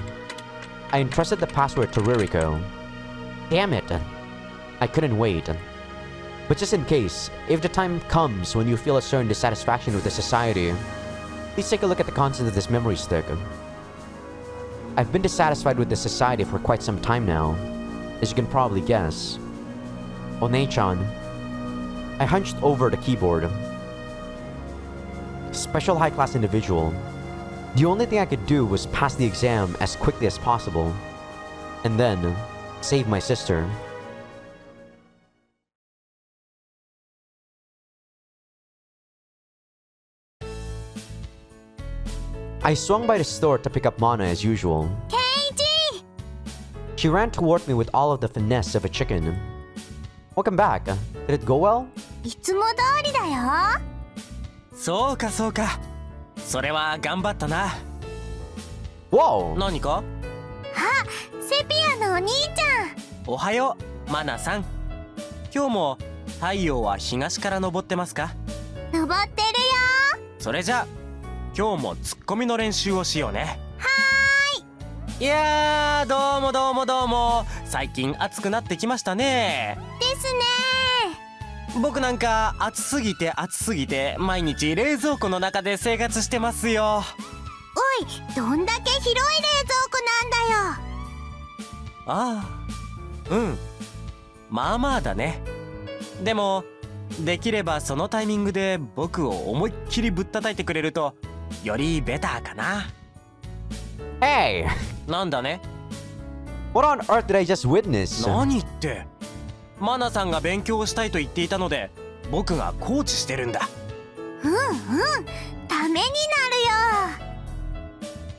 I entrusted the password to Ririko. Damn it! I couldn't wait. But just in case, if the time comes when you feel a certain dissatisfaction with the society, please take a look at the contents of this memory stick. I've been dissatisfied with the society for quite some time now, as you can probably guess. One-chan. I hunched over the keyboard. Special high-class individual. The only thing I could do was pass the exam as quickly as possible, and then save my sister. I swung by the store to pick up Mana as usual. Keiji! She ran toward me with all of the finesse of a chicken. Welcome back. Did it go well? いつも通りだよ。そうかそうか、それは頑張ったな。 Whoa! 何か？セピアのお兄ちゃん。おはよう、マナさん。今日も太陽は東から昇ってますか？登ってるよ。それじゃあ今日もツッコミの練習をしようね。はーい。いやー、どうもどうもどうも。最近暑くなってきましたね。ですね。僕なんか暑すぎて毎日冷蔵庫の中で生活してますよ。おい、どんだけ広い冷蔵庫なんだよ。ああ、うん、まあまあだね。でもできればそのタイミングで僕を思いっきりぶったたいてくれるとよりベターかな。 Hey! なんだね。 What on earth did I just witness? 何って、マナさんが勉強したいと言っていたので僕がコーチしてるんだ。ためになるよ。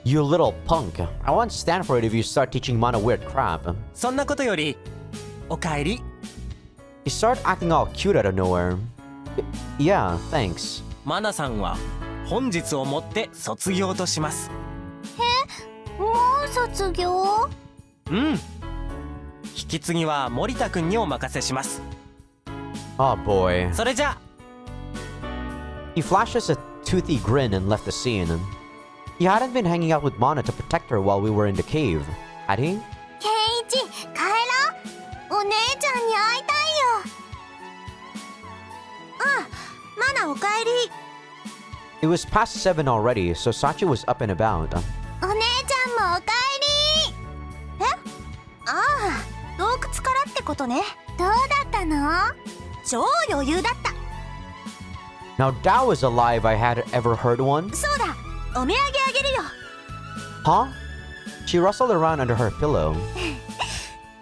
You little punk. I won't stand for it if you start teaching Mana weird crap. そんなことよりおかえり。 You start acting all cute out of nowhere. Yeah, thanks. マナさんは本日をもって卒業とします。もう卒業？うん。引き継ぎは森田くんにお任せします。 Oh boy. それじゃ。 He flashed us a toothy grin and left the scene. He hadn't been hanging out with Mana to protect her while we were in the cave, had he? ケイチ、帰ろう。お姉ちゃんに会いたいよ。マナおかえり。 It was past 7 already, so Sachi was up and about. お姉ちゃんもおかえり。洞窟からってことね。どうだったの？超余裕だった。 Now that was a lie if I had ever heard one. そうだ、お土産あげるよ。 Huh? She rustled around under her pillow.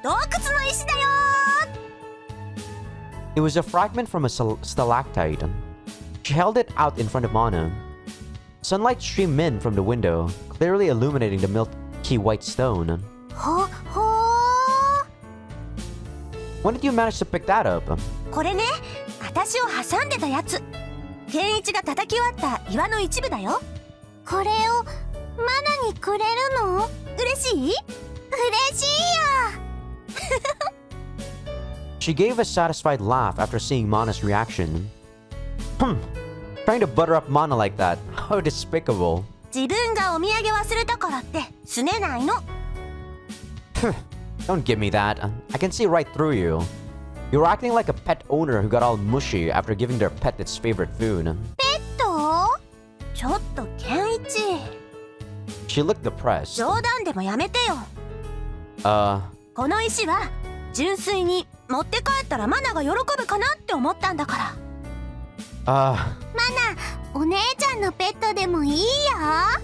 洞窟の石だよ。 It was a fragment from a stalactite. She held it out in front of Mana. Sunlight streamed in from the window, clearly illuminating the milky white stone. ほー。 When did you manage to pick that up? これね、私を挟んでたやつ。ケンイチが叩き割った岩の一部だよ。これをマナにくれるの？嬉しい？嬉しいよ。She gave a satisfied laugh after seeing Mana's reaction. Trying to butter up Mana like that. How despicable. 自分がお土産忘れたからってすねないの。 Don't give me that. I can see right through you. You're acting like a pet owner who got all mushy after giving their pet its favorite food. ペット？ちょっとケンイチ、 She looked depressed. 冗談でもやめてよ。 Uh, この石は純粋に持って帰ったらマナが喜ぶかなって思ったんだから。uh, お姉ちゃんのペットでもいいよ。あ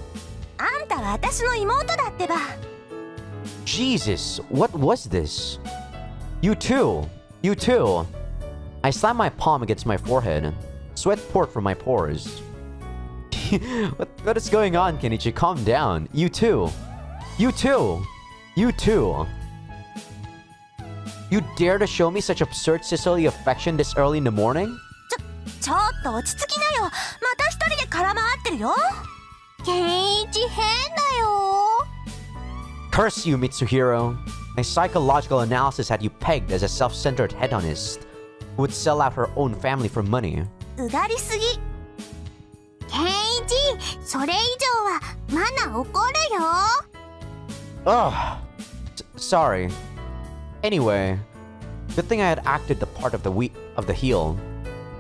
んたは私の妹だってば。 Jesus, what was this? You too. You too. I slammed my palm against my forehead. Sweat poured from my pores. What is going on, Kenichi? Calm down. You too. You too. You too. You dare to show me such absurd sisterly affection this early in the morning? ちょっと落ち着きなよ。また一人で空回ってるよ。ケンイチ変だよ。 Curse you, Mitsuhiro. My psychological analysis had you pegged as a self-centered hedonist who would sell out her own family for money. うがりすぎ。ケンイチ、それ以上はマナ怒るよ。 Ugh. Sorry. Anyway, good thing I had acted the part of the heel.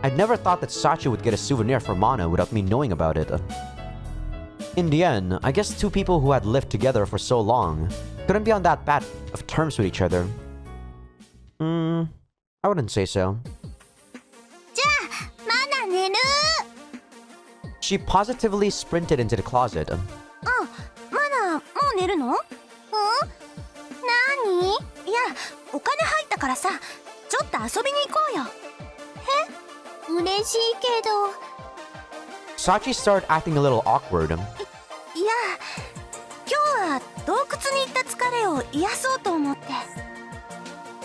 I'd never thought that Sachi would get a souvenir for Mana without me knowing about it. In the end, I guess two people who had lived together for so long couldn't be on that bad of terms with each other. I wouldn't say so. じゃあ、マナ寝る。 She positively sprinted into the closet. マナもう寝るの？何？いや、お金入ったからさ、ちょっと遊びに行こうよ。嬉しいけど。 Sachi started acting a little awkward. いや、今日は洞窟に行った疲れを癒そうと思って。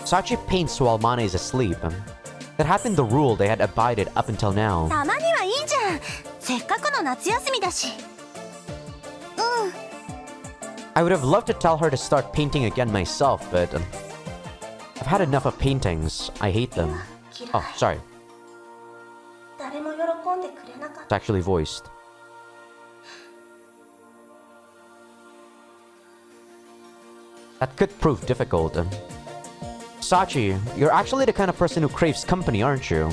Sachi paints while Mana is asleep. That had been the rule they had abided up until now. たまにはいいじゃん。せっかくの夏休みだし。I would have loved to tell her to start painting again myself, but I've had enough of paintings. I hate them. Oh, sorry. 誰も喜んでくれなかっ It's た。 actually voiced. That could prove difficult. Sachi, you're actually the kind of person who craves company, aren't you? は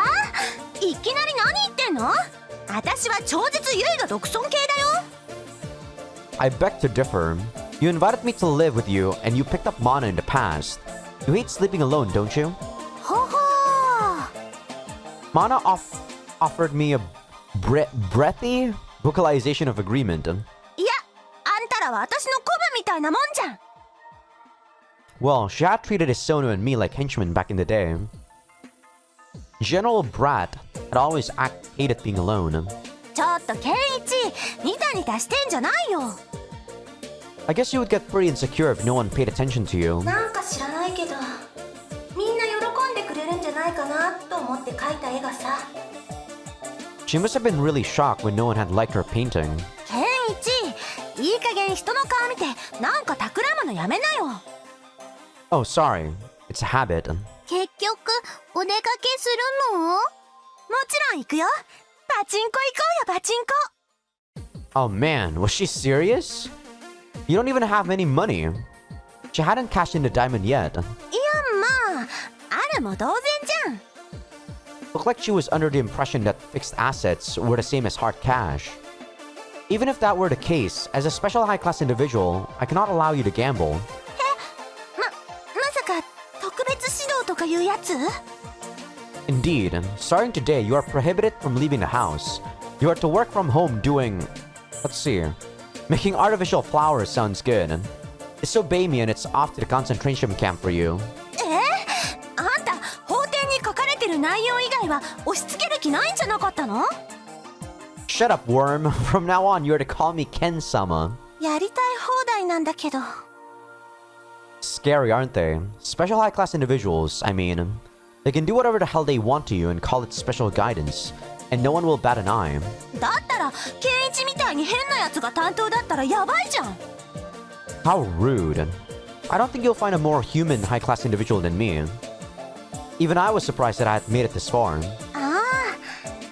あ？いきなり何言ってんの？私は超絶優位が独尊系だよ。 I beg to differ. You invited me to live with you, and you picked up Mana in the past. You hate sleeping alone, don't you? ほほー。 Mana offered me a breathy vocalization of agreement. いや、あんたらは私の子分みたいなもんじゃん。 Well, she had treated Isono and me like henchmen back in the day. General Brat had always hated being alone. ちょっとケンイチ、ニタニタしてんじゃないよ。 I guess you would get pretty insecure if no one paid attention to you. なんか知らないけど、みんな喜んでくれるんじゃないかなと思って描いた絵がさ。 She must have been really shocked when no one had liked her painting. ケンイチ、いい加減人の顔見てなんか企むのやめなよ。 Oh, sorry. It's a habit. 結局、お出かけするの？もちろん行くよ。パチンコ行こうよ、パチンコ。 Oh man, was she serious? You don't even have any money. She hadn't cashed in the diamond yet. いや、まあ、あるも同然じゃん。 Looked like she was under the impression that fixed assets were the same as hard cash. Even if that were the case, as a special high-class individual, I cannot allow you to gamble. まさか特別指導とかいうやつ？ Indeed, starting today, you are prohibited from leaving the house. You are to work from home doing... Let's see... Making artificial flowers sounds good. Disobey me and it's off to the concentration camp for you. あんた、法廷に書かれてる内容以外は押し付ける気ないんじゃなかったの？ Shut up, worm. From now on, you are to call me Ken-sama. やりたい放題なんだけど。 Scary, aren't they? Special high-class individuals, I mean. They can do whatever the hell they want to you and call it special guidance. And no one will bat an eye. だったら、ケンイチみたいに変なやつが担当だったらやばいじゃん。 How rude. I don't think you'll find a more human high-class individual than me. Even I was surprised that I had made it this far. ああ、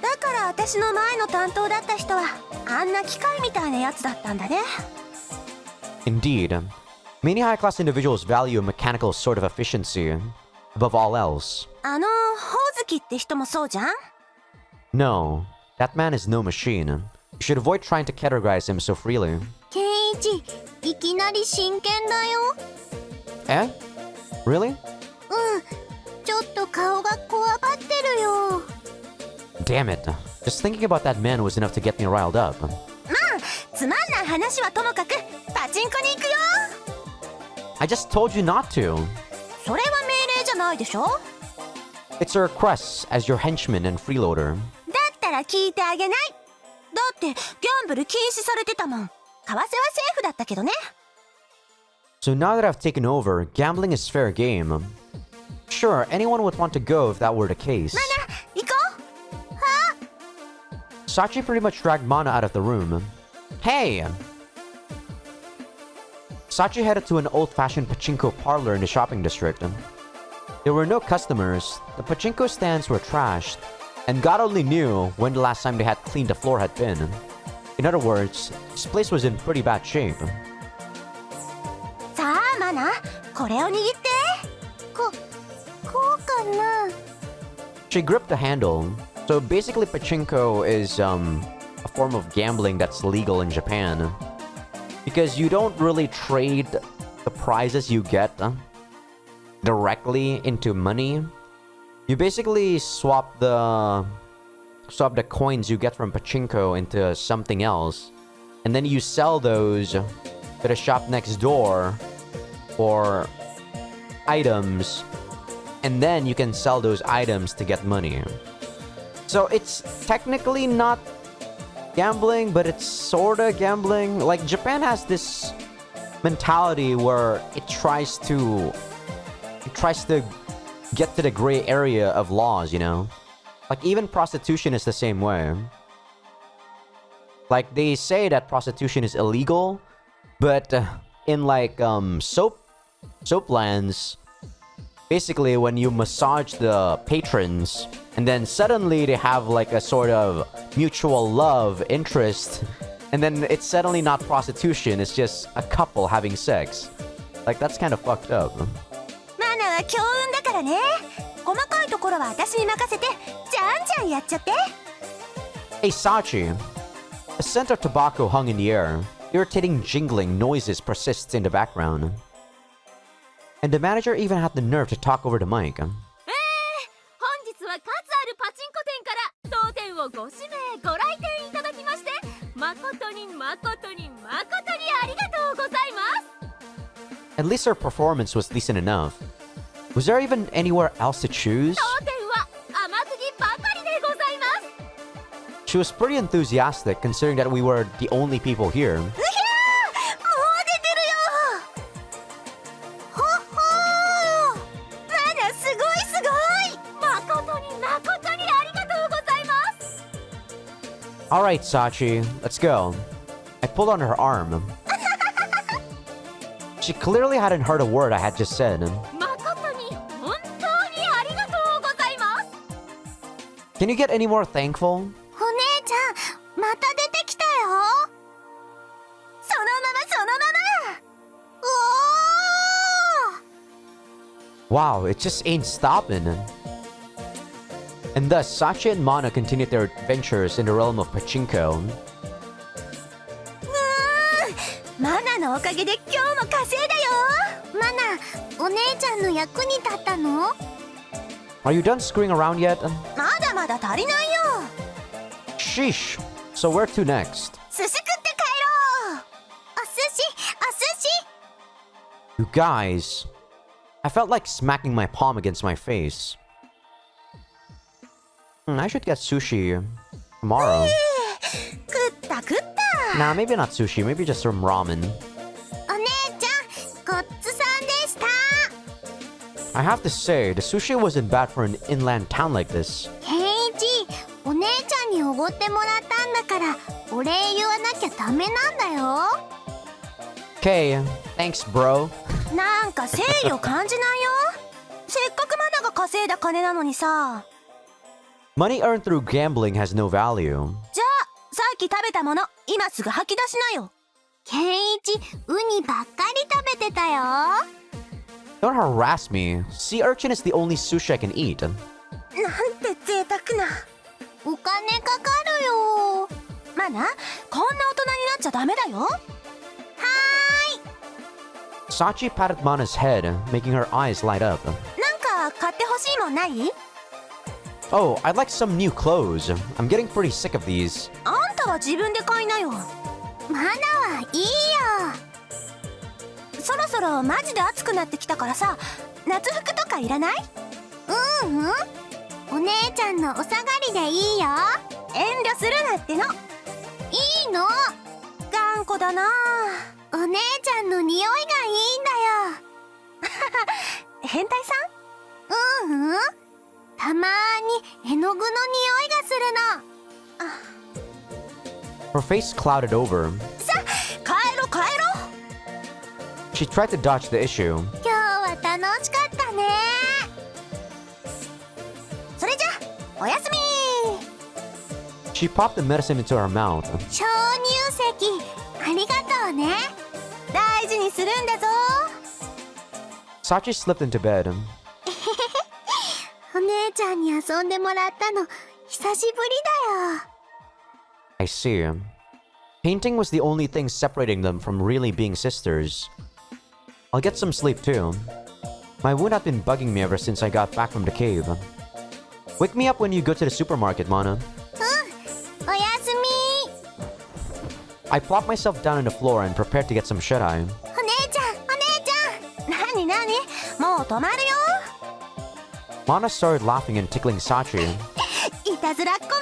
だから私の前の担当だった人はあんな機械みたいなやつだったんだね。 Indeed, many high-class individuals value a mechanical sort of efficiency above all else. ほおずきって人もそうじゃん。 No, that man is no machine. You should avoid trying to categorize him so freely. ケンイチ、いきなり真剣だよ。 Eh? Really? うん、ちょっと顔がこわばってるよ。 Damn it. Just thinking about that man was enough to get me riled up. まあ、つまんない話はともかくパチンコに行くよ。 I just told you not to. それは命令じゃないでしょ。 It's a request as your henchman and freeloader. だったら聞いてあげない。だってギャンブル禁止されてたもん。為替はセーフだったけどね。 So now that I've taken over, gambling is fair game. Sure, anyone would want to go if that were the case. 行こう。 Sachi pretty much dragged Mana out of the room. Hey! Sachi headed to an old-fashioned pachinko parlor in the shopping district. There were no customers, the pachinko stands were trashed, and God only knew when the last time they had cleaned the floor had been. In other words, this place was in pretty bad shape. さあマナ、これを握って。こうかな。 She gripped the handle. So basically pachinko is a form of gambling that's legal in Japan. Because you don't really trade the prizes you get directly into money. You basically swap the coins you get from pachinko into something else. And then you sell those to the shop next door for items. And then you can sell those items to get money. So it's technically not gambling, but it's sorta gambling. Like, Japan has this mentality where it tries to get to the gray area of laws, you know? Like, even prostitution is the same way. Like, they say that prostitution is illegal, but in like soap lands, basically when you massage the patrons and then suddenly they have like a sort of mutual love interest, and then it's suddenly not prostitution, it's just a couple having sex. Like, that's kind of fucked up. マナは強運だからね。細かいところは私に任せて、じゃんじゃんやっちゃって。 Hey Sachi, a scent of tobacco hung in the air. Irritating jingling noises persists in the background. And the manager even had the nerve to talk over the mic. 本日は数あるパチンコ店から当店をご指名ご来店いただきまして誠に誠に誠にありがとうございます。 At least her performance was decent enough. Was there even anywhere else to choose? 当店は甘栗ばかりでございます。 She was pretty enthusiastic considering that we were the only people here. うひゃー、もう出てるよ。ほっほー。マナすごいすごい。誠に誠にありがとうございます。 Alright, Sachi, let's go. I pulled on her arm. She clearly hadn't heard a word I had just said. 誠に本当にありがとうございます。 Can you get any more thankful? お姉ちゃん、また出てきたよ。そのままそのまま。Wow, it just ain't stopping. And thus, Sachi and Mana continued their adventures in the realm of pachinko. マナのおかげで今日も稼いだよ。マナ、お姉ちゃんの役に立ったの？ Are you done screwing around yet? まだまだ足りないよ。 Sheesh. So where to next? 寿司食って帰ろう。お寿司。 You guys. I felt like smacking my palm against my face. I should get sushi tomorrow. 食った食った。 Nah, maybe not sushi. Maybe just some ramen. お姉ちゃん、ごっつさんでした。 I have to say, the sushi wasn't bad for an inland town like this. ケンイチ、お姉ちゃんにおごってもらったんだからお礼言わなきゃダメなんだよ。 Okay, thanks, bro. なんか誠意を感じないよ。せっかくマナが稼いだ金なのにさ。 Money earned through gambling has no value. じゃあさっき食べたもの今すぐ吐き出しなよ。ケンイチ、ウニばっかり食べてたよ。 Don't harass me. Sea urchin is the only sushi I can eat. なんて贅沢な。お金かかるよ。まあな、こんな大人になっちゃダメだよ。はーい。 Sachi patted Mana's head, making her eyes light up. なんか買ってほしいもんない？ Oh, I'd like some new clothes. I'm getting pretty sick of these. あんたは自分で買いなよ。マナはいいよ。そろそろマジで暑くなってきたからさ、夏服とかいらない？お姉ちゃんのお下がりでいいよ。遠慮するなっての。いいの。頑固だな。お姉ちゃんの匂いがいいんだよ。変態さん？たまーに絵の具の匂いがするの。 Her face clouded over. さ、帰ろ帰ろ。 She tried to dodge the issue. 今日は楽しかったね。それじゃ、おやすみ。 She popped the medicine into her mouth. 鍾乳石、ありがとうね。大事にするんだぞ。 Sachi slipped into bed. お姉ちゃんに遊んでもらったの久しぶりだよ。 I see. Painting was the only thing separating them from really being sisters. I'll get some sleep too. My wound had been bugging me ever since I got back from the cave. Wake me up when you go to the supermarket, Mana. おやすみ。 I plopped myself down on the floor and prepared to get some shut-eye. お姉ちゃん、お姉ちゃん。なになに、もう止まるよ。 Mana started laughing and tickling Sachi. いたずらっ子め。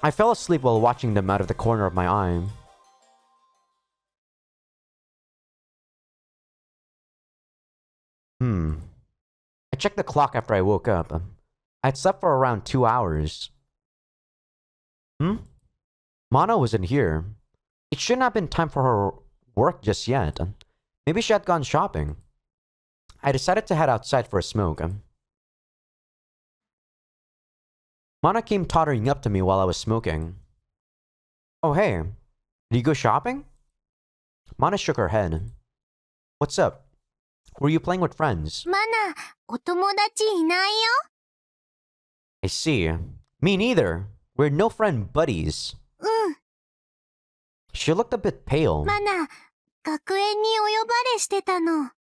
I fell asleep while watching them out of the corner of my eye. I checked the clock after I woke up. I'd slept for around 2 hours. Mana wasn't here. It shouldn't have been time for her work just yet. Maybe she had gone shopping. I decided to head outside for a smoke. Mana came tottering up to me while I was smoking. Oh hey, did you go shopping? Mana shook her head. What's up? Were you playing with friends? マナ、お友達いないよ。 I see. Me neither. We're no friend buddies. うん。 She looked a bit pale. マナ、学園にお呼ばれしてたの。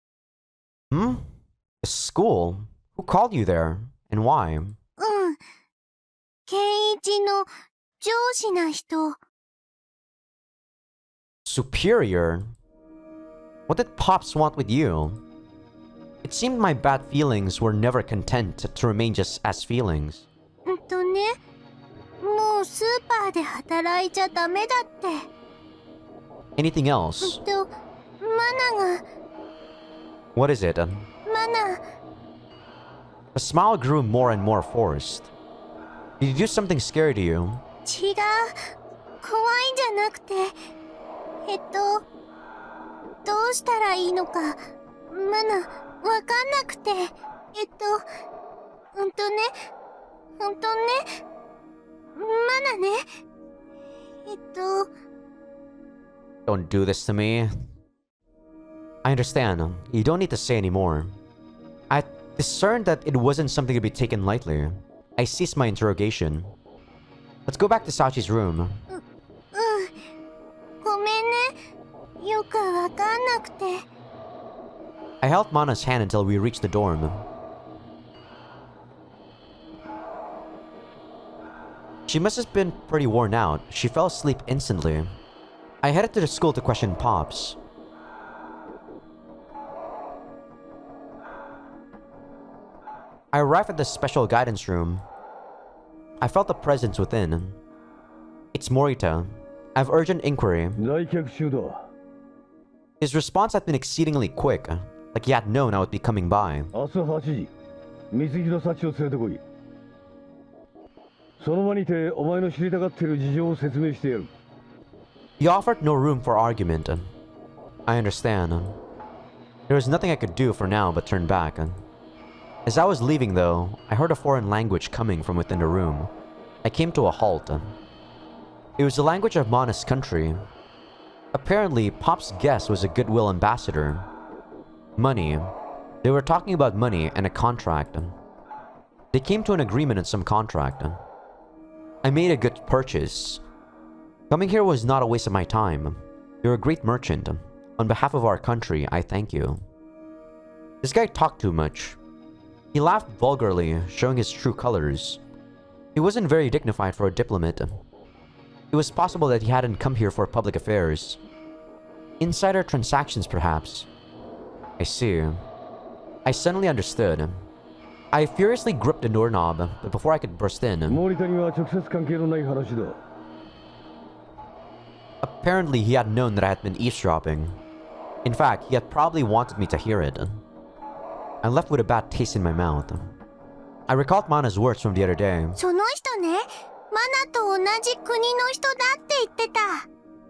School? Who called you there? And why? ケンイチの上司な人。 Superior? What did Pops want with you? It seemed my bad feelings were never content to remain just as feelings. ね、もうスーパーで働いちゃダメだって。 Anything else? マナが。 What is it? マナ。 The smile grew more and more forced. Did you do something scary to you? 違う。怖いんじゃなくて。どうしたらいいのか、マナ、わかんなくて。ほんとね。マナね。Don't do this to me. I understand. You don't need to say anymore. I discerned that it wasn't something to be taken lightly. I ceased my interrogation. Let's go back to Sachi's room. ごめんね。よくわかんなくて。 I held Mana's hand until we reached the dorm. She must have been pretty worn out. She fell asleep instantly. I headed to the school to question Pops. I arrived at the special guidance room. I felt a presence within. It's Morita. I have urgent inquiry. 来客中だ。 His response had been exceedingly quick, like he had known I would be coming by. 朝8時、水着の幸を連れてこい。その場にてお前の知りたがっている事情を説明してやる。He offered no room for argument. I understand. There was nothing I could do for now but turn back. As I was leaving though, I heard a foreign language coming from within the room. I came to a halt. It was the language of Mana's country. Apparently, Pop's guest was a goodwill ambassador. Money. They were talking about money and a contract. They came to an agreement on some contract. I made a good purchase. Coming here was not a waste of my time. You're a great merchant. On behalf of our country, I thank you. This guy talked too much. He laughed vulgarly, showing his true colors. He wasn't very dignified for a diplomat. It was possible that he hadn't come here for public affairs. Insider transactions, perhaps. I see. I suddenly understood. I furiously gripped the doorknob, but before I could burst in... 森田には直接関係のない話だ。 Apparently, he had known that I had been eavesdropping. In fact, he had probably wanted me to hear it. I left with a bad taste in my mouth. I recalled Mana's words from the other day. その人ね、マナと同じ国の人だって言ってた。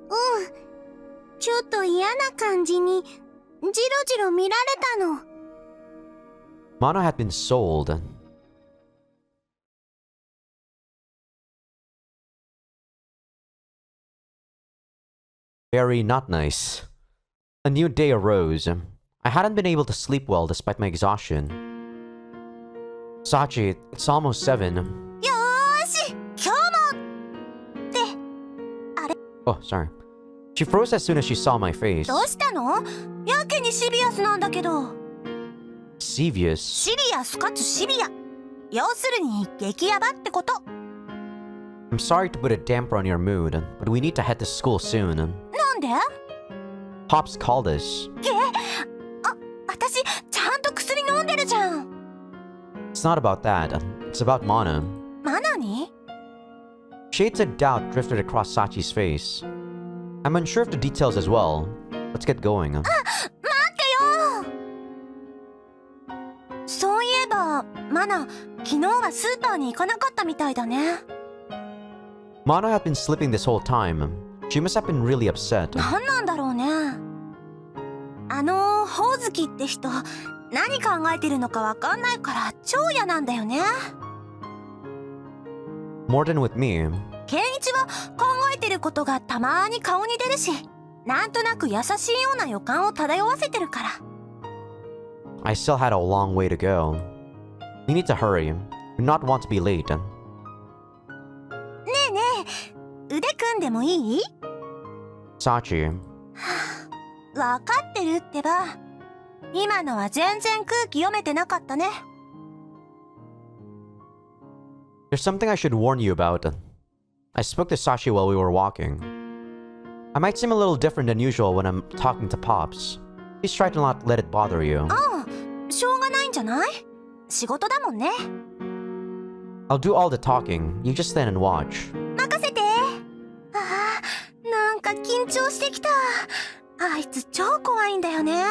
うん。ちょっと嫌な感じに、じろじろ見られたの。Mana had been sold. Very not nice. A new day arose. I hadn't been able to sleep well despite my exhaustion. Sachi, it's almost 7. よーし、今日もって、あれ、 Oh, sorry. She froze as soon as she saw my face. どうしたの？やけにシビアスなんだけど。 Serious. シリアスかつシビア。要するに激ヤバってこと。I'm sorry to put a damper on your mood, but we need to head to school soon. なんで？ Pops called us. 私ちゃんと薬飲んでるじゃん。 It's not about that. It's about Mana. マナに？ Shades of doubt drifted across Sachi's face. I'm unsure of the details as well. Let's get going. 待ってよ。そういえばマナ、昨日はスーパーに行かなかったみたいだね。 Mana had been sleeping this whole time. She must have been really upset. 何なんだろうね。ほおずきって人、何考えてるのかわかんないから超嫌なんだよね。 More than with me. ケンイチは考えてることがたまーに顔に出るし、なんとなく優しいような予感を漂わせてるから。 I still had a long way to go. We need to hurry. We do not want to be late. ねえねえ、腕組んでもいい？ Sachi. わかってるってば。今のは全然空気読めてなかったね。 There's something I should warn you about. I spoke to Sachi while we were walking. I might seem a little different than usual when I'm talking to Pops. Please try to not let it bother you. ああ、しょうがないんじゃない？仕事だもんね。 I'll do all the talking. You just stand and watch. 任せて。ああ、なんか緊張してきた。あいつ超怖いんだよね。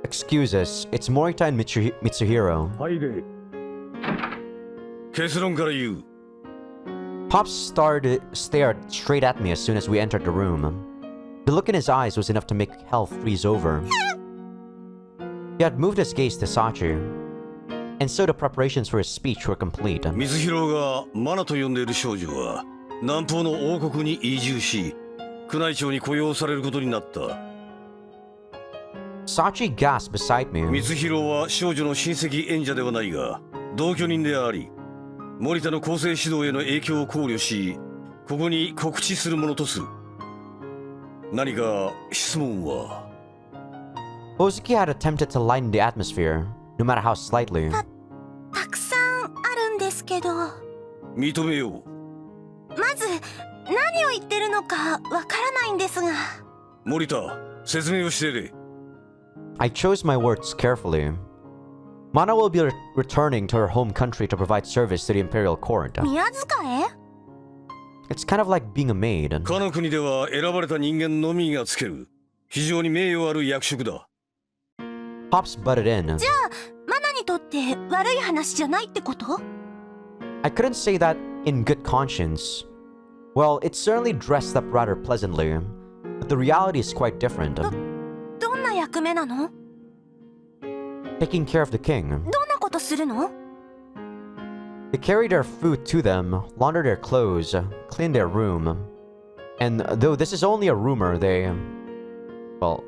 Excuse us. It's Morita and Mitsuhiro. 入れ。結論から言う。 Pops stared straight at me as soon as we entered the room. The look in his eyes was enough to make hell freeze over. He had moved his gaze to Sachi, and so the preparations for his speech were complete. 光弘がマナと呼んでいる少女は南方の王国に移住し、宮内庁に雇用されることになった。 Sachi gasped beside me. 光弘は少女の親戚縁者ではないが同居人であり、森田の公正指導への影響を考慮し、ここに告知するものとする。何か質問は？ Hozuki had attempted to lighten the atmosphere, no matter how slightly. たくさんあるんですけど。認めよう。まず何を言ってるのかわからないんですが。森田、説明をしてれ。 I chose my words carefully. Mana will be returning to her home country to provide service to the imperial court. 宮塚へ？ It's kind of like being a maid. かの国では選ばれた人間のみがつける非常に名誉ある役職だ。 Pops butted in. じゃあマナにとって悪い話じゃないってこと？ I couldn't say that in good conscience. Well, it certainly dressed up rather pleasantly, but the reality is quite different. どんな役目なの？ taking care of the king. どんなことするの？ They carry their food to them, launder their clothes, clean their room. And though this is only a rumor, they... Well,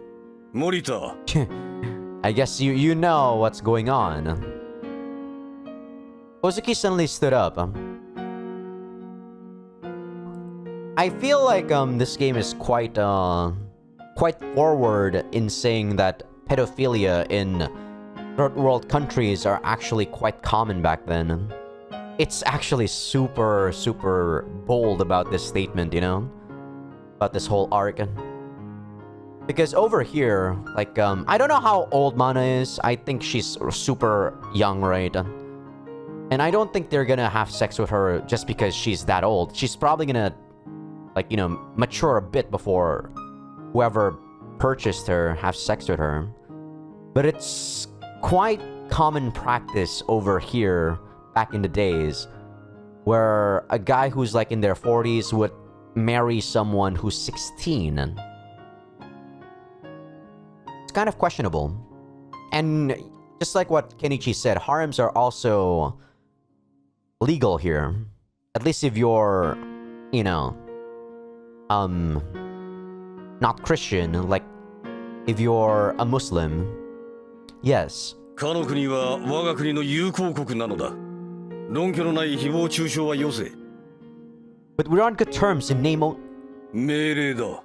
森田 I guess you know what's going on. Ozuki suddenly stood up. I feel like this game is quite forward in saying that pedophilia in third world countries are actually quite common back then. It's actually super bold about this statement, you know? About this whole arc. Because over here, like, I don't know how old Mana is. I think she's super young, right? And I don't think they're gonna have sex with her just because she's that old. She's probably gonna, like, you know, mature a bit before whoever purchased her have sex with her. But it's quite common practice over here back in the days where a guy who's like in their 40s would marry someone who's 16. It's kind of questionable. And just like what Kenichi said, harems are also legal here. At least if you're, you know, not Christian, like if you're a Muslim. Yes. かの国は我が国の友好国なのだ。論拠のない誹謗中傷はよせ。 But we're on good terms in name. 命令だ。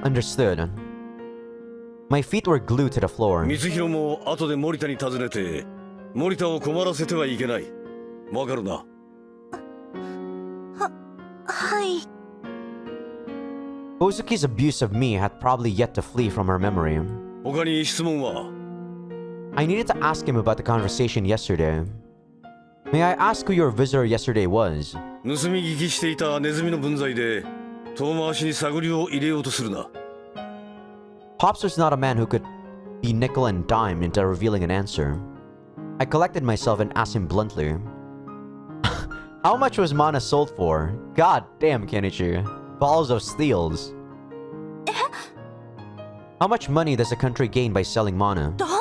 Understood. My feet were glued to the floor. 光弘も後で森田に尋ねて、森田を困らせてはいけない。わかるな。はい。 Ozuki's abuse of me had probably yet to flee from her memory. 他に質問は？ I needed to ask him about the conversation yesterday. May I ask who your visitor yesterday was? 盗み聞きしていたネズミの分際で遠回しに探りを入れようとするな。 Pops was not a man who could be nickel and dime into revealing an answer. I collected myself and asked him bluntly. How much was Mana sold for? God damn, Kenichi. Balls of steels. How much money does a country gain by selling Mana? どういう？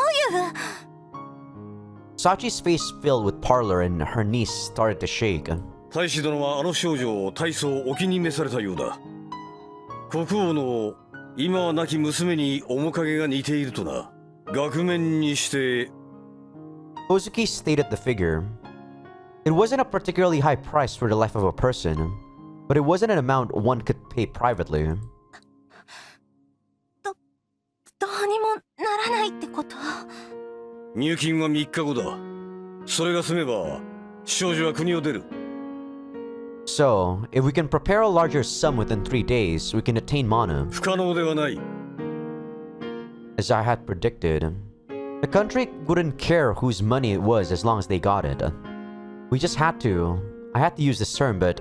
Sachi's face filled with parlor and her knees started to shake. 大使殿はあの少女を大層お気に召されたようだ。国王の今は亡き娘に面影が似ているとな。額面にして。 Ozuki stated the figure. It wasn't a particularly high price for the life of a person, but it wasn't an amount one could pay privately. どうにもならないってこと？入金は3日後だ。それが済めば少女は国を出る。 So, if we can prepare a larger sum within 3 days, we can attain Mana. 不可能ではない。 As I had predicted, the country wouldn't care whose money it was as long as they got it. We just had to, I had to use this term, but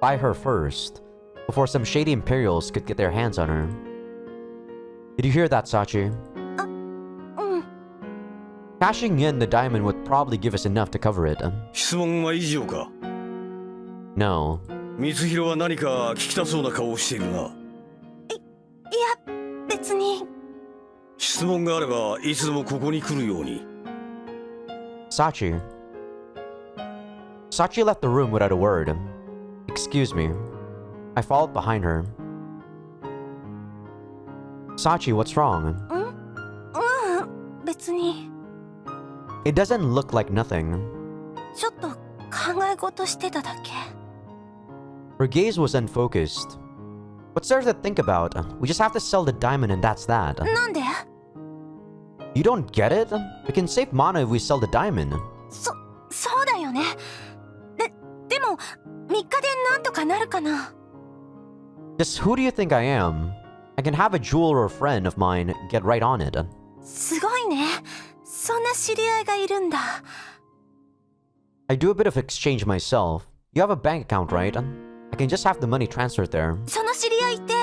buy her first, before some shady Imperials could get their hands on her. Did you hear that, Sachi? Cashing in the diamond would probably give us enough to cover it. 質問は以上か。 No. 光弘は何か聞きたそうな顔をしているな。いや、別に。質問があればいつでもここに来るように。 Sachi. Sachi left the room without a word. Excuse me. I followed behind her. Sachi, what's wrong? 別に。 It doesn't look like nothing. ちょっと考え事してただけ。 Her gaze was unfocused. What's there to think about? We just have to sell the diamond and that's that. なんで？ You don't get it? We can save Mana if we sell the diamond. そうだよね。でも3日でなんとかなるかな。 Just who do you think I am? I can have a jeweler friend of mine get right on it. すごいね。そんな知り合いがいるんだ。 I do a bit of exchange myself. You have a bank account, right? I can just have the money transferred there. その知り合いって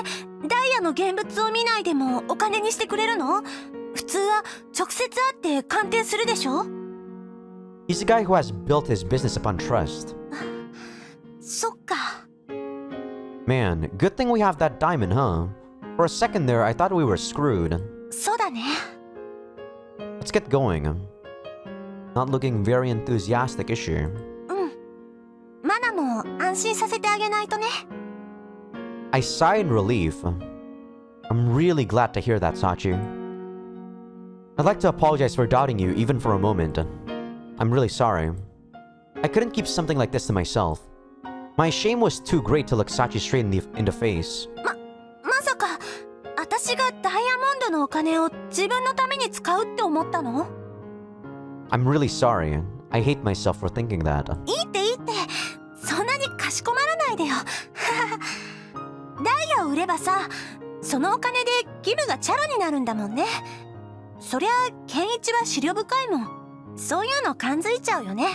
ダイヤの現物を見ないでもお金にしてくれるの？普通は直接会って鑑定するでしょ？ He's the guy who has built his business upon trust. そっか。 Man, good thing we have that diamond, huh? For a second there, I thought we were screwed. そうだね。Let's get going. Not looking very enthusiastic, is she? マナも安心させてあげないとね。 I sigh in relief. I'm really glad to hear that, Sachi. I'd like to apologize for doubting you even for a moment. I'm really sorry. I couldn't keep something like this to myself. My shame was too great to look Sachi straight in the face. まさか私がダイヤモンドのお金を自分のために使うって思ったの？ I'm really sorry. I hate myself for thinking that. いいってそんなにかしこまらないでよ。ダイヤを売ればさ、そのお金でギムがチャラになるんだもんね。そりゃケンイチは思慮深いもん。そういうの感づいちゃうよね。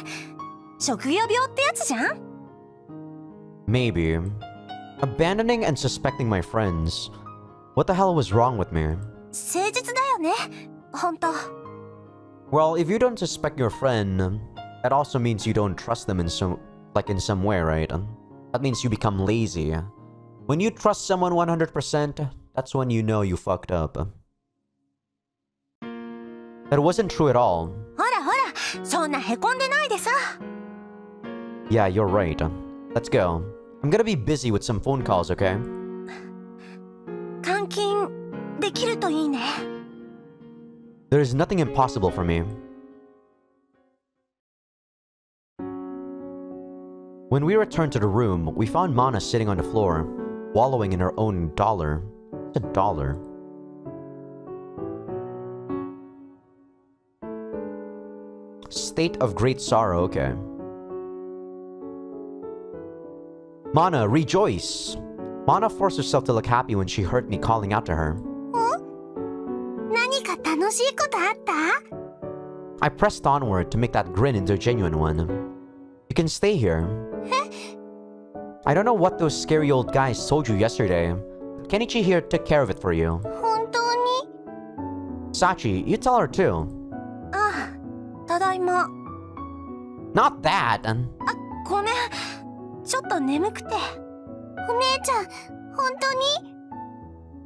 職業病ってやつじゃん。 Maybe. Abandoning and suspecting my friends. What the hell was wrong with me? 誠実だよね、ほんと。 Well, if you don't suspect your friend, that also means you don't trust them in some way, right? That means you become lazy. When you trust someone 100%, that's when you know you fucked up. That wasn't true at all. ほらほら、そんなへこんでないでさ。 Yeah, you're right. Let's go. I'm gonna be busy with some phone calls, okay? 監禁できるといいね。 There is nothing impossible for me. When we returned to the room, we found Mana sitting on the floor, wallowing in her own dollar. It's a dollar. State of great sorrow, okay. Mana, rejoice! Mana forced herself to look happy when she heard me calling out to her. 何か楽しいことあった？ I pressed onward to make that grin into a genuine one. You can stay here. I don't know what those scary old guys told you yesterday, but Kenichi here took care of it for you. 本当に？ Sachi, you tell her too. ああ、ただいま。 Not that! ごめん、ちょっと眠くて。お姉ちゃん、本当に？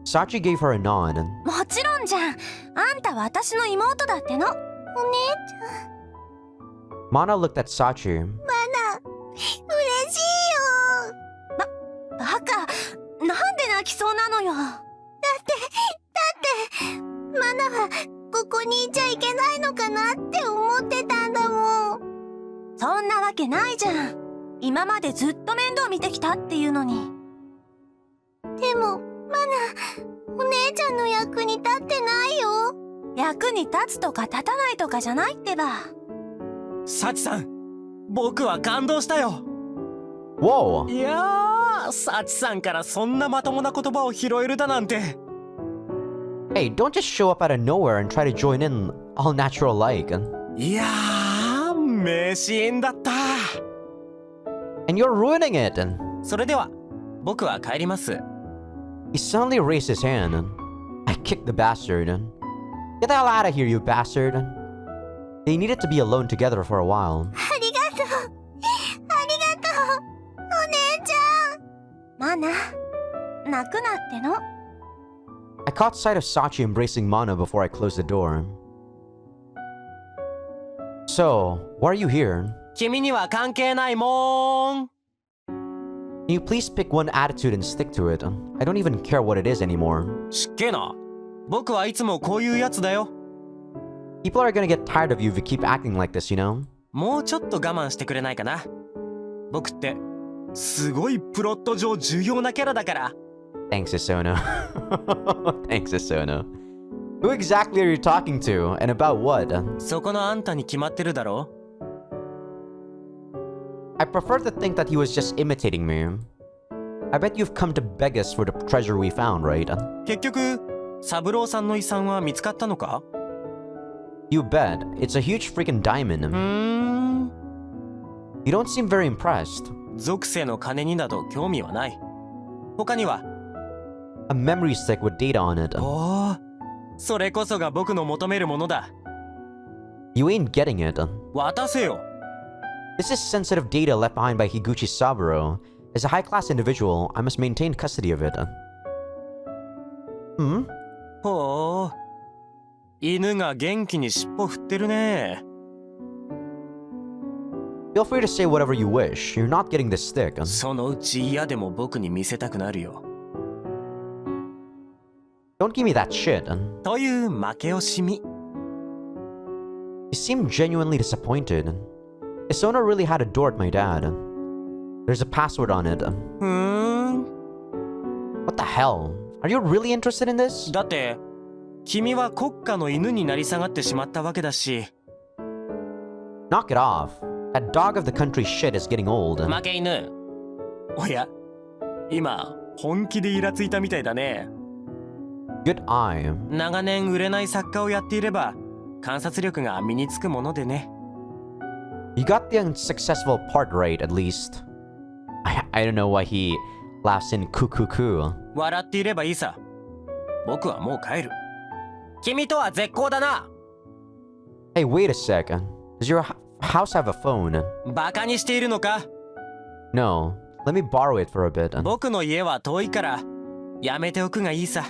Sachi gave her a nod. もちろんじゃん。あんた私の妹だっての。お姉ちゃん。 Mana looked at Sachi. マナ、嬉しいよ。バカ、なんで泣きそうなのよ。だって、マナはここにいちゃいけないのかなって思ってたんだもん。そんなわけないじゃん。今までずっと面倒見てきたっていうのに。でも、マナ、お姉ちゃんの役に立ってないよ。役に立つとか立たないとかじゃないってば。サチさん、僕は感動したよ。 Whoa! いやー、サチさんからそんなまともな言葉を拾えるだなんて。 Hey, don't just show up out of nowhere and try to join in all natural like. いやー、名シーンだった。 And you're ruining it! それでは、僕は帰ります。 He suddenly raised his hand. I kicked the bastard. Get the hell out of here, you bastard! They needed to be alone together for a while. ありがとう。ありがとう。お姉ちゃん。マナ、泣くなっての。 I caught sight of Sachi embracing Mana before I closed the door. So, why are you here? 君には関係ないもん。 Can you please pick one attitude and stick to it? I don't even care what it is anymore. しっけえな。僕はいつもこういうやつだよ。 People are gonna get tired of you if you keep acting like this, you know? もうちょっと我慢してくれないかな。僕ってすごいプロット上重要なキャラだから。 Thanks, Isono. Thanks, Isono. Who exactly are you talking to, and about what? そこのあんたに決まってるだろ。 I prefer to think that he was just imitating me. I bet you've come to beg us for the treasure we found, right? 結局、サブローさんの遺産は見つかったのか？ You bet. It's a huge freaking diamond. You don't seem very impressed. 属性の金になど興味はない。他には？ A memory stick with data on it. おお、それこそが僕の求めるものだ。 You ain't getting it. 渡せよ。 This is sensitive data left behind by Higuchi Saburo. As a high-class individual, I must maintain custody of it. Hmm? ほう。犬が元気に尻尾振ってるね。 Feel free to say whatever you wish. You're not getting this stick. そのうち嫌でも僕に見せたくなるよ。 Don't give me that shit. という負け惜しみ。 You seem genuinely disappointed. This owner really had a door at my dad. There's a password on it. ふーん。 What the hell? Are you really interested in this? だって君は国家の犬になり下がってしまったわけだし。 Knock it off. That dog of the country shit is getting old. 負け犬。おや、今本気でイラついたみたいだね。 Good eye. 長年売れない作家をやっていれば観察力が身につくものでね。 You got the unsuccessful part right, at least. I don't know why he laughs in kukuku. 笑っていればいいさ。僕はもう帰る。君とは絶好だな。 Hey, wait a second. Does your house have a phone? バカにしているのか。 No. Let me borrow it for a bit. 僕の家は遠いからやめておくがいいさ。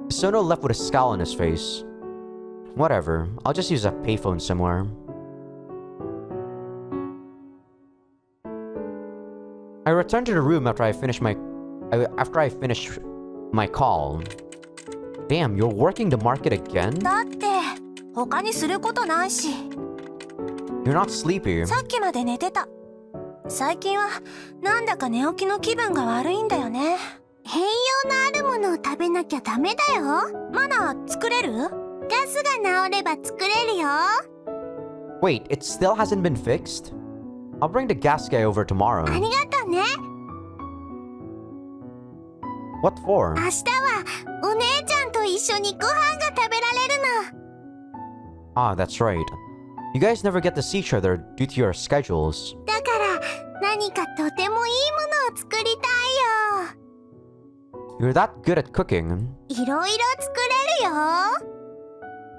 Sono left with a scowl on his face. Whatever. I'll just use a payphone somewhere. I returned to the room after I finished my call. Damn, you're working the market again? だって他にすることないし。 You're not sleepy. さっきまで寝てた。最近はなんだか寝起きの気分が悪いんだよね。変容のあるものを食べなきゃダメだよ。マナ作れる？ガスが治れば作れるよ。 Wait, it still hasn't been fixed? I'll bring the gas guy over tomorrow. ありがとうね。 What for? 明日はお姉ちゃんと一緒にご飯が食べられるの。 Ah, that's right. You guys never get to see each other due to your schedules. だから何かとてもいいものを作りたいよ。 You're that good at cooking. いろいろ作れるよ。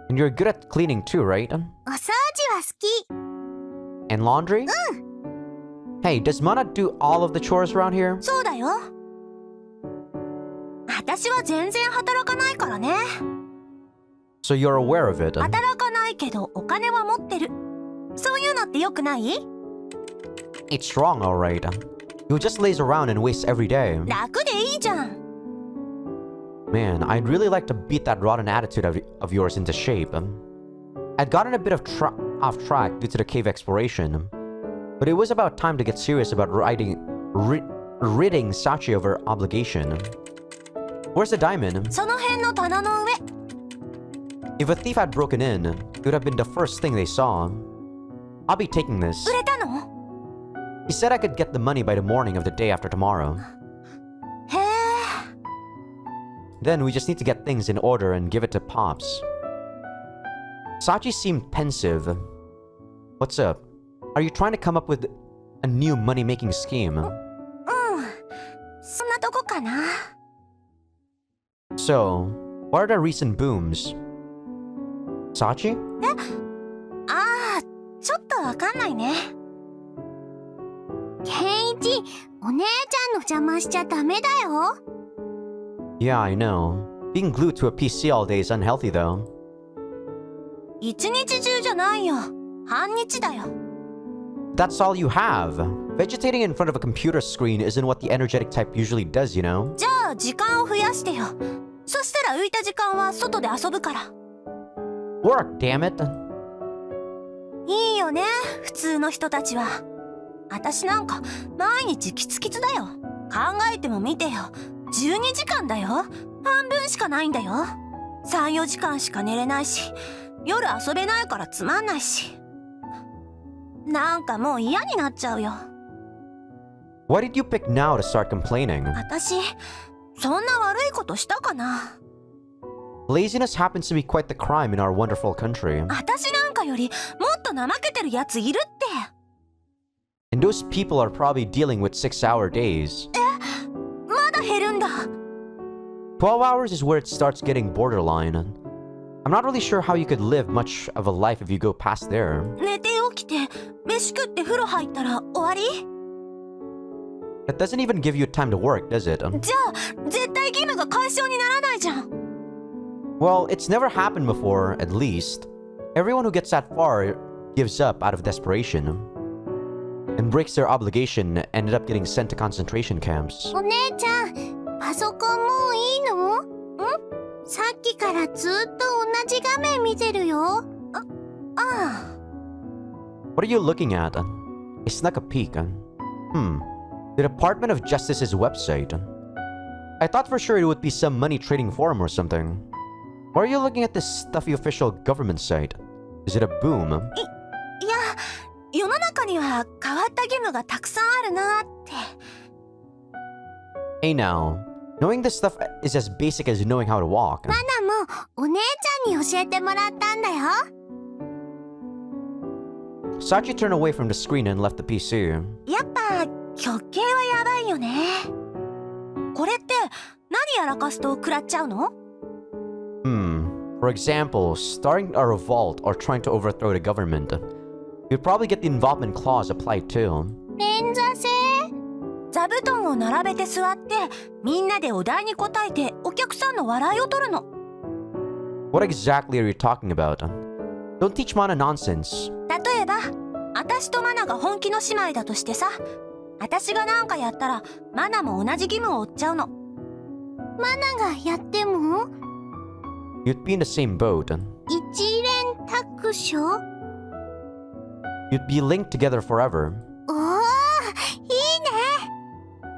And you're good at cleaning too, right? お掃除は好き。 And laundry? Hey, does Mana do all of the chores around here? そうだよ。私は全然働かないからね。 So you're aware of it. 働かないけどお金は持ってる。そういうのって良くない？ It's wrong, alright. You just laze around and waste every day. 楽でいいじゃん。 Man, I'd really like to beat that rotten attitude of yours into shape. I'd gotten a bit off track due to the cave exploration, but it was about time to get serious about ridding Sachi of her obligation. Where's the diamond? その辺の棚の上。 If a thief had broken in, it would have been the first thing they saw. I'll be taking this. 売れたの？ He said I could get the money by the morning of the day after tomorrow. へえ。 Then we just need to get things in order and give it to Pops. Sachi seemed pensive. What's up? Are you trying to come up with a new money-making scheme? うん。そんなとこかな。 So, what are the recent booms? Sachi? ああ、ちょっとわかんないね。ケンイチ、お姉ちゃんの邪魔しちゃダメだよ。 Yeah, I know. Being glued to a PC all day is unhealthy though. 一日中じゃないよ。半日だよ。 That's all you have. Vegetating in front of a computer screen isn't what the energetic type usually does, you know? じゃあ時間を増やしてよ。そしたら浮いた時間は外で遊ぶから。 Work, damn it! いいよね、普通の人たちは。私なんか毎日キツキツだよ。考えても見てよ。12時間だよ。半分しかないんだよ。3、4時間しか寝れないし、夜遊べないからつまんないし。なんかもう嫌になっちゃうよ。 Why did you pick now to start complaining? 私、そんな悪いことしたかな。 Laziness happens to be quite the crime in our wonderful country. 私なんかよりもっと怠けてるやついるって。 And those people are probably dealing with 6-hour days. まだ減るんだ。 12 hours is where it starts getting borderline. I'm not really sure how you could live much of a life if you go past there. 寝て起きて飯食って風呂入ったら終わり？ That doesn't even give you time to work, does it? じゃあ絶対義務が解消にならないじゃん。Well, it's never happened before, at least. Everyone who gets that far gives up out of desperation and breaks their obligation ended up getting sent to concentration camps. お姉ちゃん、パソコンもういいの？さっきからずっと同じ画面見てるよ。あ What are you looking at? I snuck a peek. The Department of Justice's website. I thought for sure it would be some money trading forum or something. Why are you looking at this stuffy official government site? Is it a boom? いや、世の中には変わった義務がたくさんあるなって。Hey now, knowing this stuff is as basic as knowing how to walk. マナもお姉ちゃんに教えてもらったんだよ。Sachi turned away from the screen and left the PC. やっぱ極刑はやばいよね。これって何やらかすと食らっちゃうの？ For example, starting a revolt or trying to overthrow the government. You'd probably get the involvement clause applied too. 連座制？座布団を並べて座ってみんなでお題に答えてお客さんの笑いを取るの。 What exactly are you talking about? Don't teach Mana nonsense. 例えば私とマナが本気の姉妹だとしてさ、私がなんかやったらマナも同じ義務を負っちゃうの。マナがやっても？ You'd be in the same boat. 一連卓書？ You'd be linked together forever. おー、いいね。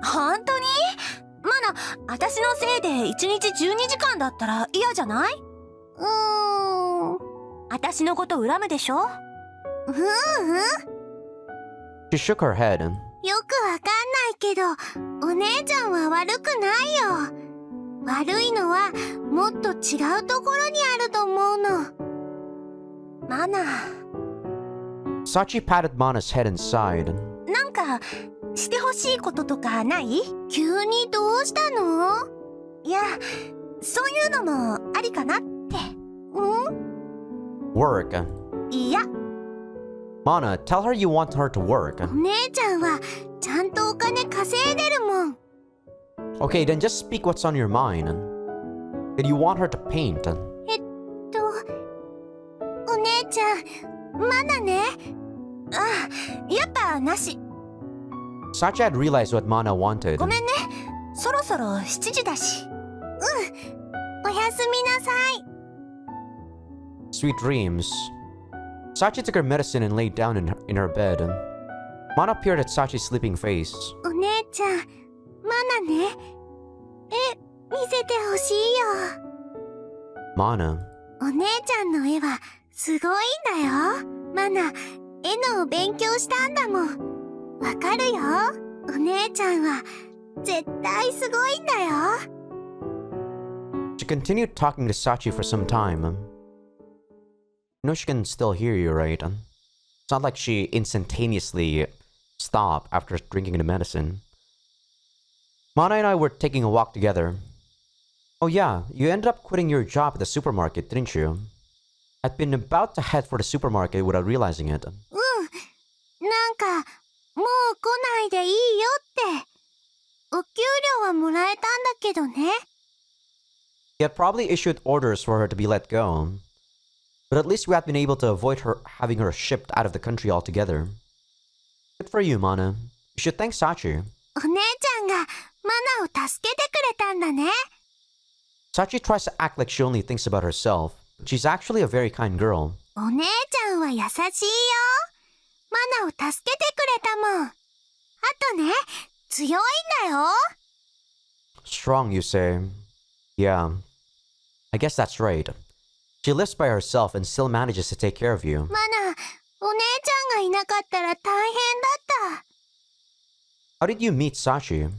本当に？マナ、私のせいで1日12時間だったら嫌じゃない？私のこと恨むでしょ？She shook her head. よくわかんないけど、お姉ちゃんは悪くないよ。悪いのはもっと違うところにあると思うの。マナ。Sachi patted Mana's head and sighed. なんかしてほしいこととかない？急にどうしたの？いや、そういうのもありかなって。Work. いや。Mana, tell her you want her to work. お姉ちゃんはちゃんとお金稼いでるもん。Okay, then just speak what's on your mind. Did you want her to paint? お姉ちゃん、マナね。あ、やっぱなし。Sachi had realized what Mana wanted. ごめんね。そろそろ7時だし。おやすみなさい。Sweet dreams. Sachi took her medicine and laid down in her bed. Mana peered at Sachi's sleeping face. お姉ちゃん、マナね。見せてほしいよ。Mana. お姉ちゃんの絵はすごいんだよ。マナ、絵の勉強したんだもん。わかるよ。お姉ちゃんは絶対すごいんだよ。She continued talking to Sachi for some time. You know she can still hear you, right? It's not like she instantaneously stopped after drinking the medicine. Mana and I were taking a walk together. Oh yeah, you ended up quitting your job at the supermarket, didn't you? I'd been about to head for the supermarket without realizing it. なんか、もう来ないでいいよって。お給料はもらえたんだけどね。He had probably issued orders for her to be let go. But at least we had been able to avoid her having her shipped out of the country altogether. Good for you, Mana. You should thank Sachi. お姉ちゃんがマナを助けてくれたんだね。Sachi tries to act like she only thinks about herself, but she's actually a very kind girl. お姉ちゃんは優しいよ。マナを助けてくれたもん。あとね、強いんだよ。Strong, you say? Yeah. I guess that's right. She lives by herself and still manages to take care of you. マナ、お姉ちゃんがいなかったら大変だった。How did you meet Sachi?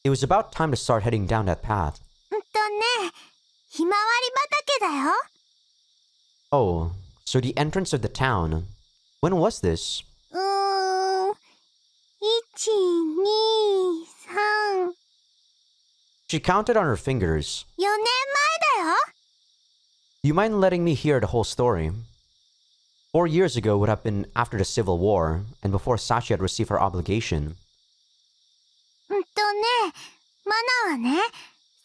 It was about time to start heading down that path. ひまわり畑だよ。Oh, so the entrance of the town. When was this? 1、2、3。She counted on her fingers. 4年前だよ。Do you mind letting me hear the whole story? 4 years ago would have been after the Civil War, and before Sachi had received her obligation. マナはね、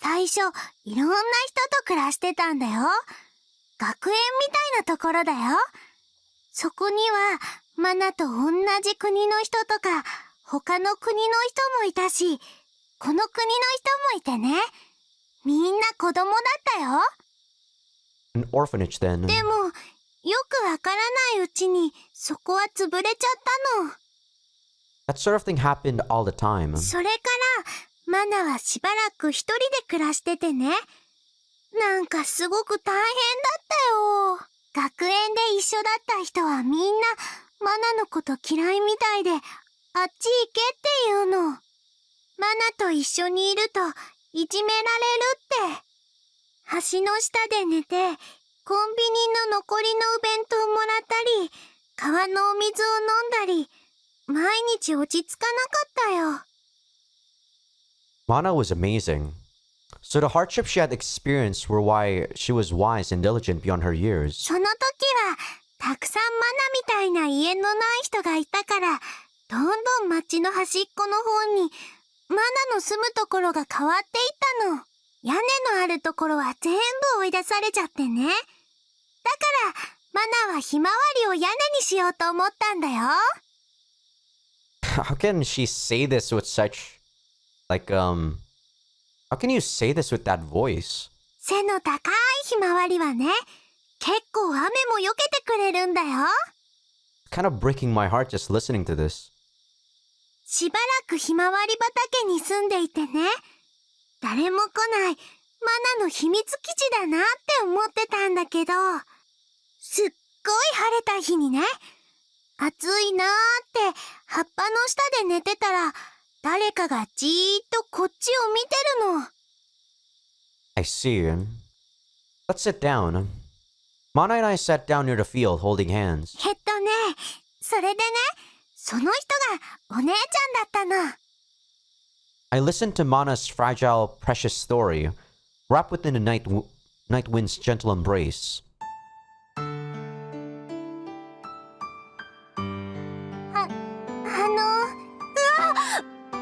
最初いろんな人と暮らしてたんだよ。学園みたいなところだよ。そこにはマナと同じ国の人とか他の国の人もいたし、この国の人もいてね。みんな子供だったよ。 An orphanage then. でもよくわからないうちにそこは潰れちゃったの。 That sort of thing happened all the time. それからマナはしばらく一人で暮らしててね。なんかすごく大変だったよ。学園で一緒だった人はみんなマナのこと嫌いみたいで、あっち行けって言うの。マナと一緒にいるといじめられるって。橋の下で寝てコンビニの残りのお弁当もらったり、川のお水を飲んだり、毎日落ち着かなかったよ。 Mana was amazing. So the hardships she had experienced were why she was wise and diligent beyond her years. その時はたくさんマナみたいな家のない人がいたから、どんどん町の端っこの方にマナの住むところが変わっていったの。屋根のあるところは全部追い出されちゃってね。だからマナはひまわりを屋根にしようと思ったんだよ。 How can she say this with such, how can you say this with that voice? 背の高いひまわりはね、結構雨も避けてくれるんだよ。 Kind of breaking my heart just listening to this. しばらくひまわり畑に住んでいてね。誰も来ないマナの秘密基地だなって思ってたんだけど、すっごい晴れた日にね、暑いなーって葉っぱの下で寝てたら、誰かがじーっとこっちを見てるの。 I see. Let's sit down. Mana and I sat down near the field holding hands. それでね、その人がお姉ちゃんだったの。 I listened to Mana's fragile, precious story, wrapped within the night wind's gentle embrace.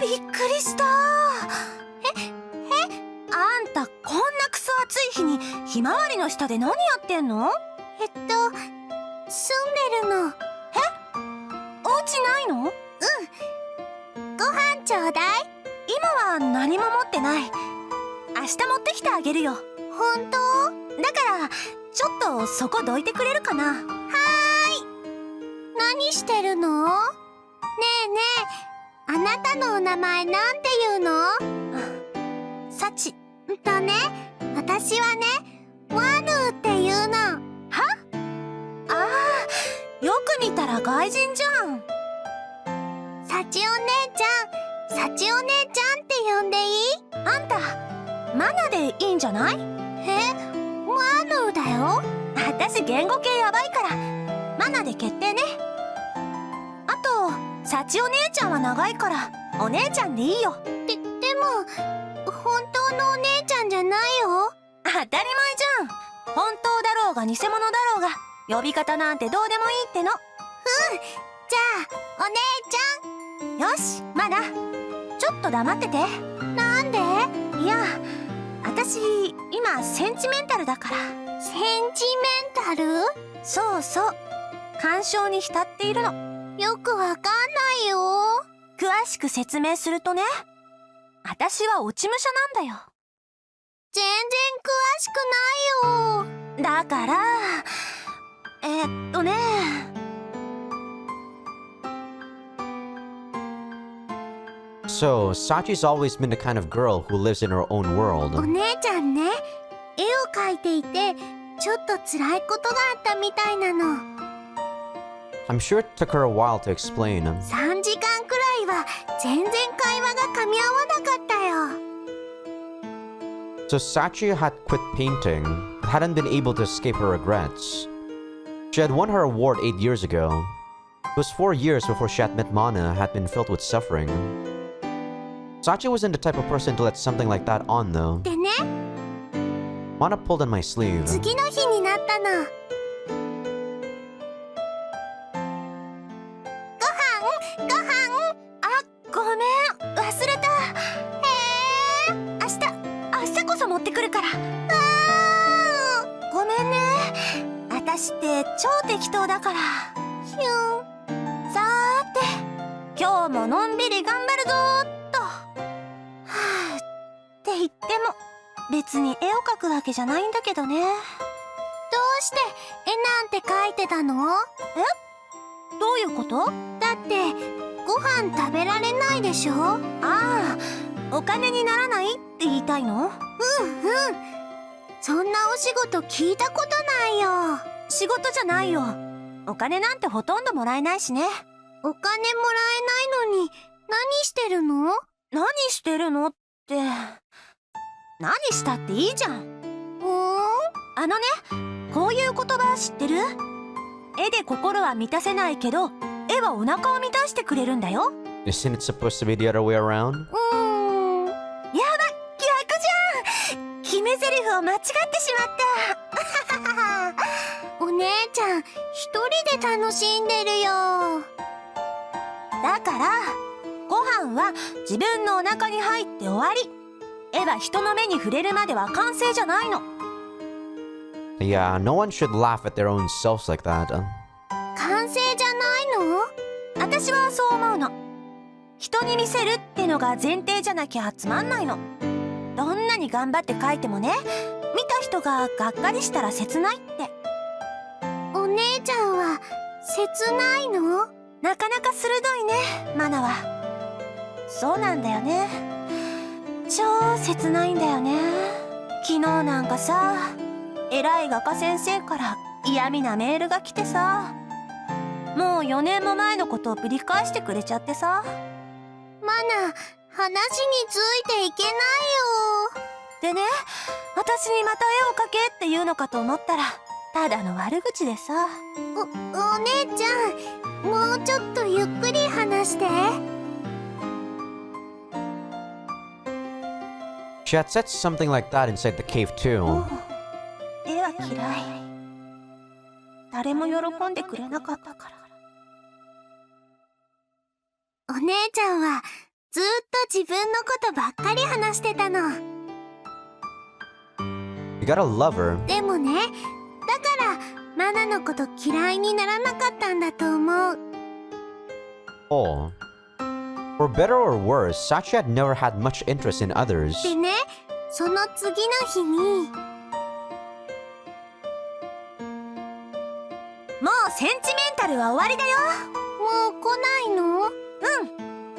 びっくりした。あんたこんなクソ暑い日にひまわりの下で何やってんの？住んでるの。お家ないの？ご飯ちょうだい。今は何も持ってない。明日持ってきてあげるよ。本当？だからちょっとそこどいてくれるかな？何してるの？ねえねえ、あなたのお名前なんて言うの？サチ。ね、私はね、ワヌーって言うの。ああ、よく見たら外人じゃん。サチお姉ちゃん、サチお姉ちゃんって呼んでいい？あんたマナでいいんじゃない？ワヌーだよ。私言語系やばいからマナで決定ね。あとサチお姉ちゃんは長いからお姉ちゃんでいいよ。でも本当のお姉ちゃんじゃないよ。当たり前じゃん。本当だろうが偽物だろうが呼び方なんてどうでもいいっての。じゃあお姉ちゃん。よしマナ、ちょっと黙ってて。なんで？いや、私今センチメンタルだから。センチメンタル？そうそう、感傷に浸っているの。よくわかんないよ。詳しく説明するとね、私は落ち武者なんだよ。全然詳しくないよ。だからね。So, Sachi's always been the kind of girl who lives in her own お world. 姉ちゃんね、絵を描いていてちょっと辛いことがあったみたいなの。 I'm sure it took her a while to explain. 3時間くらいは全然会話が噛み合わなかったよ。 So Sachi had quit painting, but hadn't been able to escape her regrets. She had won her award 8 years ago. It was 4 years before she had met Mana and had been filled with suffering. Sachi wasn't the type of person to let something like that on though. でね、 Mana pulled on my sleeve. 次の日になったの。ご飯。あ、ごめん忘れた。明日こ持ってくるから。ごめんね、私って超適当だから。ひゅん。さーて、今日ものんびり頑張るぞーっと。はぁって言っても別に絵を描くわけじゃないんだけどね。どうして絵なんて描いてたの？どういうこと？だってご飯食べられないでしょ？ああ、お金にならないって言いたいの？うんうん。そんなお仕事聞いたことないよ。仕事じゃないよ。お金なんてほとんどもらえないしね。お金もらえないのに何してるの？何してるのって、何したっていいじゃん。あのね、こういう言葉知ってる？絵で心は満たせないけど、絵はお腹を満たしてくれるんだよ。Isn't it supposed to be the other way around? やばい、逆じゃん。決め台詞を間違ってしまった。お姉ちゃん一人で楽しんでるよ。だからご飯は自分のお腹に入って終わり。絵は人の目に触れるまでは完成じゃないの。Yeah, no one should laugh at their own selves like that. 完成じゃないの？私はそう思うの。人に見せるってのが前提じゃなきゃつまんないの。どんなに頑張って描いてもね、見た人ががっかりしたら切ないって。お姉ちゃんは切ないの？なかなか鋭いね、マナは。そうなんだよね。超切ないんだよね。昨日なんかさ、偉い画家先生から嫌味なメールが来てさ、もう4年も前のことをぶり返してくれちゃってさ。マナ、話についていけないよ。でね、私にまた絵を描けって言うのかと思ったら、ただの悪口でさ。お姉ちゃん、もうちょっとゆっくり話して。She had said something like that inside the cave too. 絵は嫌い。誰も喜んでくれなかったから。お姉ちゃんはずっと自分のことばっかり話してたの。 You gotta love her. でもね、だからマナのこと嫌いにならなかったんだと思う。Oh. For better or worse, Sachi had never had much interest in others. でね、その次の日に。もうセンチメンタルは終わりだよ。もう来ないの？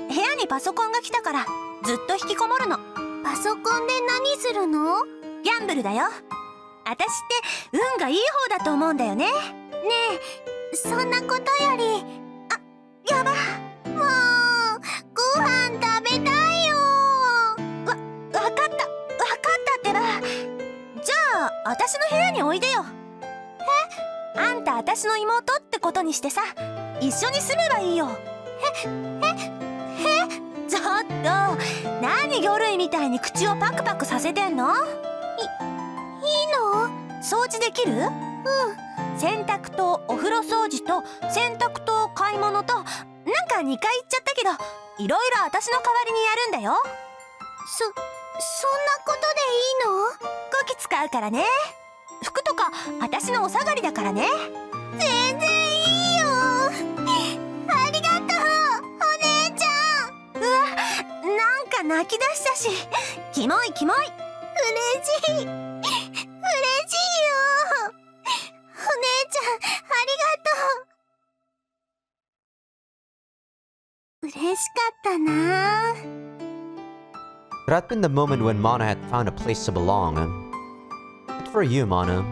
部屋にパソコンが来たからずっと引きこもるの。パソコンで何するの？ギャンブルだよ。私って運がいい方だと思うんだよね。ねえ、そんなことより。やば。もうご飯食べたいよ。わかったってば。じゃあ私の部屋においでよ。あんた私の妹ってことにしてさ、一緒に住めばいいよ。ちょっと何魚類みたいに口をパクパクさせてんの？いいの？掃除できる？洗濯とお風呂掃除と洗濯と買い物と、なんか2回言っちゃったけど、いろいろ私の代わりにやるんだよ。そんなことでいいの？こき使うからね。服とか私のお下がりだからね。全然いいよ。ありがとう、お姉ちゃん。なんか泣き出したし、キモい。嬉しいよ。お姉ちゃん、ありがとう。嬉しかったな。 It had been the moment when Mana had found a place to belong. Good for you, Mana.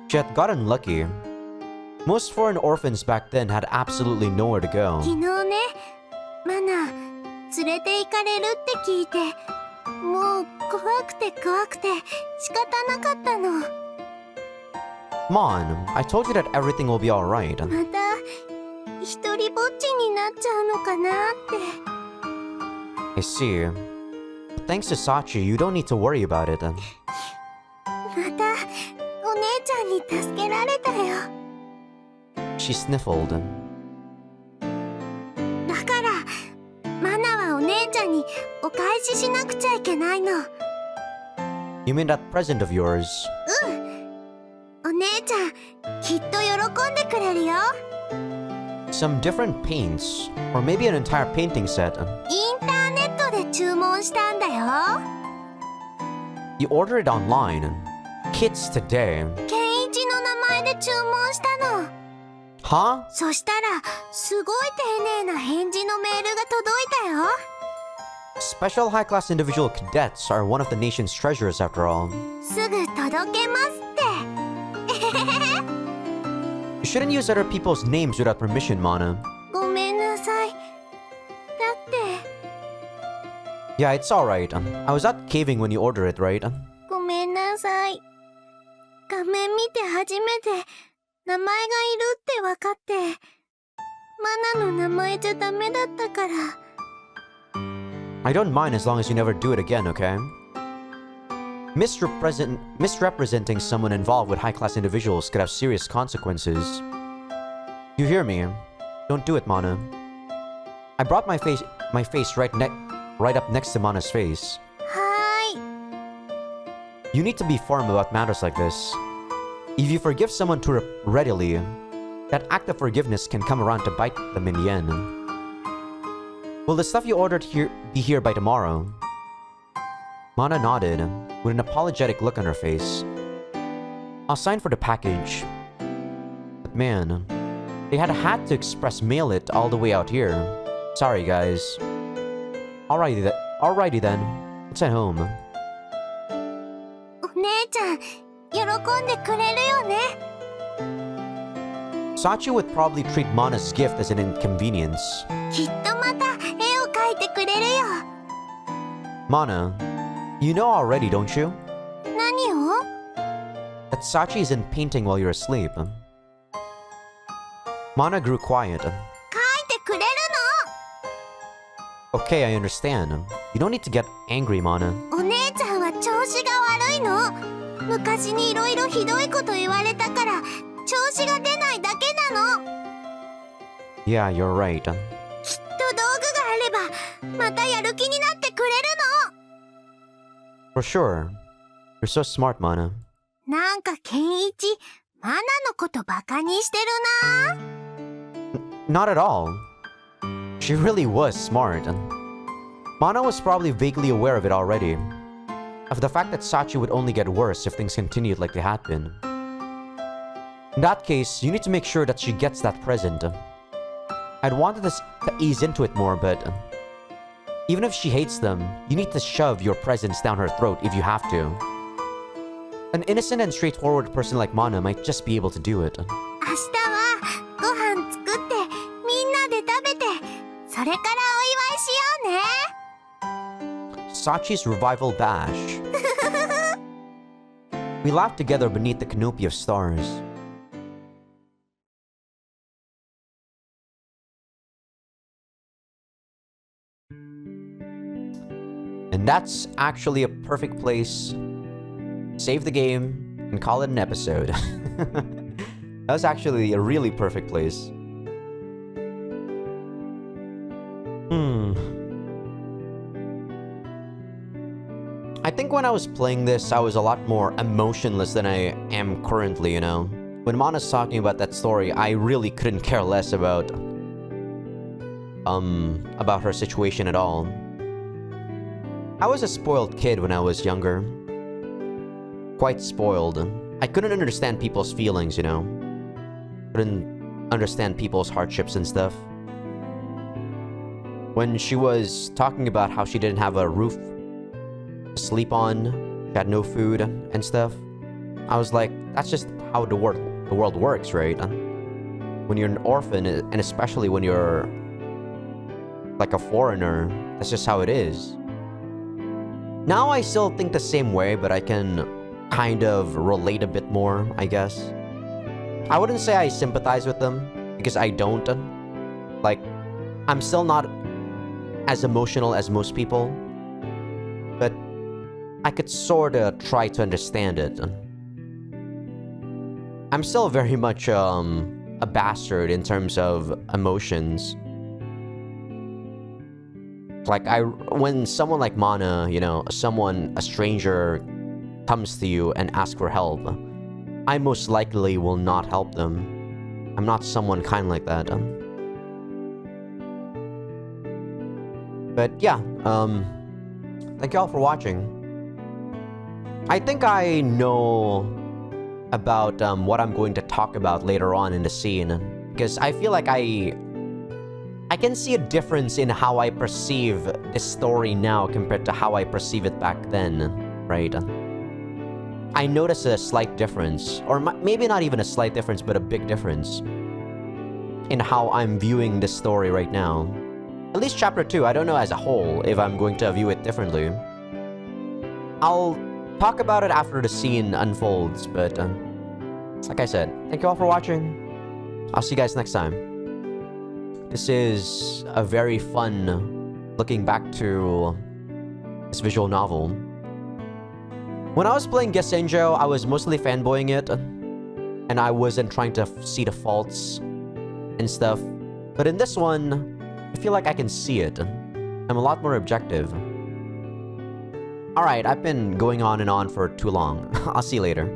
She had gotten lucky. Most foreign orphans back then had absolutely nowhere to go. 昨日ね、マナ連れて行かれるって聞いて、もう怖くて仕方なかったの。 Come on, I told you that everything will be alright. また一人ぼっちになっちゃうのかなって。 I see. But thanks to Sachi, you don't need to worry about it. またお姉ちゃんに助けられたよ。 She sniffled. だからマナはお姉ちゃんにお返ししなくちゃいけないの。You mean that present of yours? お姉ちゃんきっと喜んでくれるよ。 Some different paints, or maybe an entire painting set. インターネットで注文したんだよ。 You ordered it online. Kits today. ケンイチの名前で注文したの。 Huh? そしたらすごい丁寧な返事のメールが届いたよ。 Special high-class individual cadets are one of the nation's treasures after all. すぐ届けますって。 You shouldn't use other people's names without permission, Mana. ごめんなさい。だって Yeah, it's alright. I was out caving when you ordered it, right? ごめんなさい。画面見て初めて名前がいるって分かって、マナの名前じゃダメだったから。 I don't mind as long as you never do it again, okay? Misrepresenting someone involved with high-class individuals could have serious consequences. You hear me? Don't do it, Mana. I brought my face right up next to Mana's face. はーい。 You need to be firm about matters like this. If you forgive someone too readily, that act of forgiveness can come around to bite them in the end. Will the stuff you ordered be here by tomorrow? Mana nodded, with an apologetic look on her face. I'll sign for the package. But man, they had to express mail it all the way out here. Sorry, guys. Alrighty then. It's at home. お姉ちゃん喜んでくれるよね。 Sachi would probably treat Mana's gift as an inconvenience. きっとまた絵を描いてくれるよ。 Mana, you know already, don't you? 何を？ That Sachi isn't painting while you're asleep. Mana grew quiet. 描いてくれる Okay, I understand. You don't need to get angry, Mana. の。お姉ちゃんは調子が悪いの。昔にいろいろひどいこと言われたから調子が出ないだけなの。 Yeah, you're right. きっと道具があればまたやる気になってくれる For sure. You're so smart, Mana. の。なんかケンイチマナのことバカにしてるな。 Not at all. She really was smart. Mana was probably vaguely aware of it already. Of the fact that Sachi would only get worse if things continued like they had been. In that case, you need to make sure that she gets that present. I'd wanted to ease into it more, but even if she hates them, you need to shove your presents down her throat if you have to. An innocent and straightforward person like Mana might just be able to do it. 明日はご飯作ってみんなで食べてそれからお祝いしようね。 Sachi's revival bash. We laughed together beneath the canopy of stars. And that's actually a perfect place. Save the game and call it an episode. That was actually a really perfect place. I think when I was playing this, I was a lot more emotionless than I am currently, you know? When Mana's talking about that story, I really couldn't care less about her situation at all. I was a spoiled kid when I was younger. Quite spoiled. I couldn't understand people's feelings, you know? Couldn't understand people's hardships and stuff. When she was talking about how she didn't have a roof to sleep on, she had no food and stuff, I was like, that's just how the world works, right? When you're an orphan, and especially when you're like a foreigner, that's just how it is. Now I still think the same way, but I can kind of relate a bit more, I guess. I wouldn't say I sympathize with them, because I don't. Like, I'm still not as emotional as most people, but I could sorta try to understand it. I'm still very much a bastard in terms of emotions. Like, when someone like Mana, you know, a stranger, comes to you and asks for help, I most likely will not help them. I'm not someone kind like that. But yeah, thank you all for watching. I think I know about what I'm going to talk about later on in the scene, because I feel like I can see a difference in how I perceive this story now compared to how I perceive it back then, right? I notice a slight difference, or maybe not even a slight difference, but a big difference in how I'm viewing this story right now. At least chapter 2, I don't know as a whole if I'm going to view it differently. I'll talk about it after the scene unfolds, but like I said, thank you all for watching. I'll see you guys next time. This is a very fun looking back to this visual novel. When I was playing Grisaia, I was mostly fanboying it, and I wasn't trying to see the faults and stuff. But in this one, I feel like I can see it. I'm a lot more objective. Alright, I've been going on and on for too long. I'll see you later.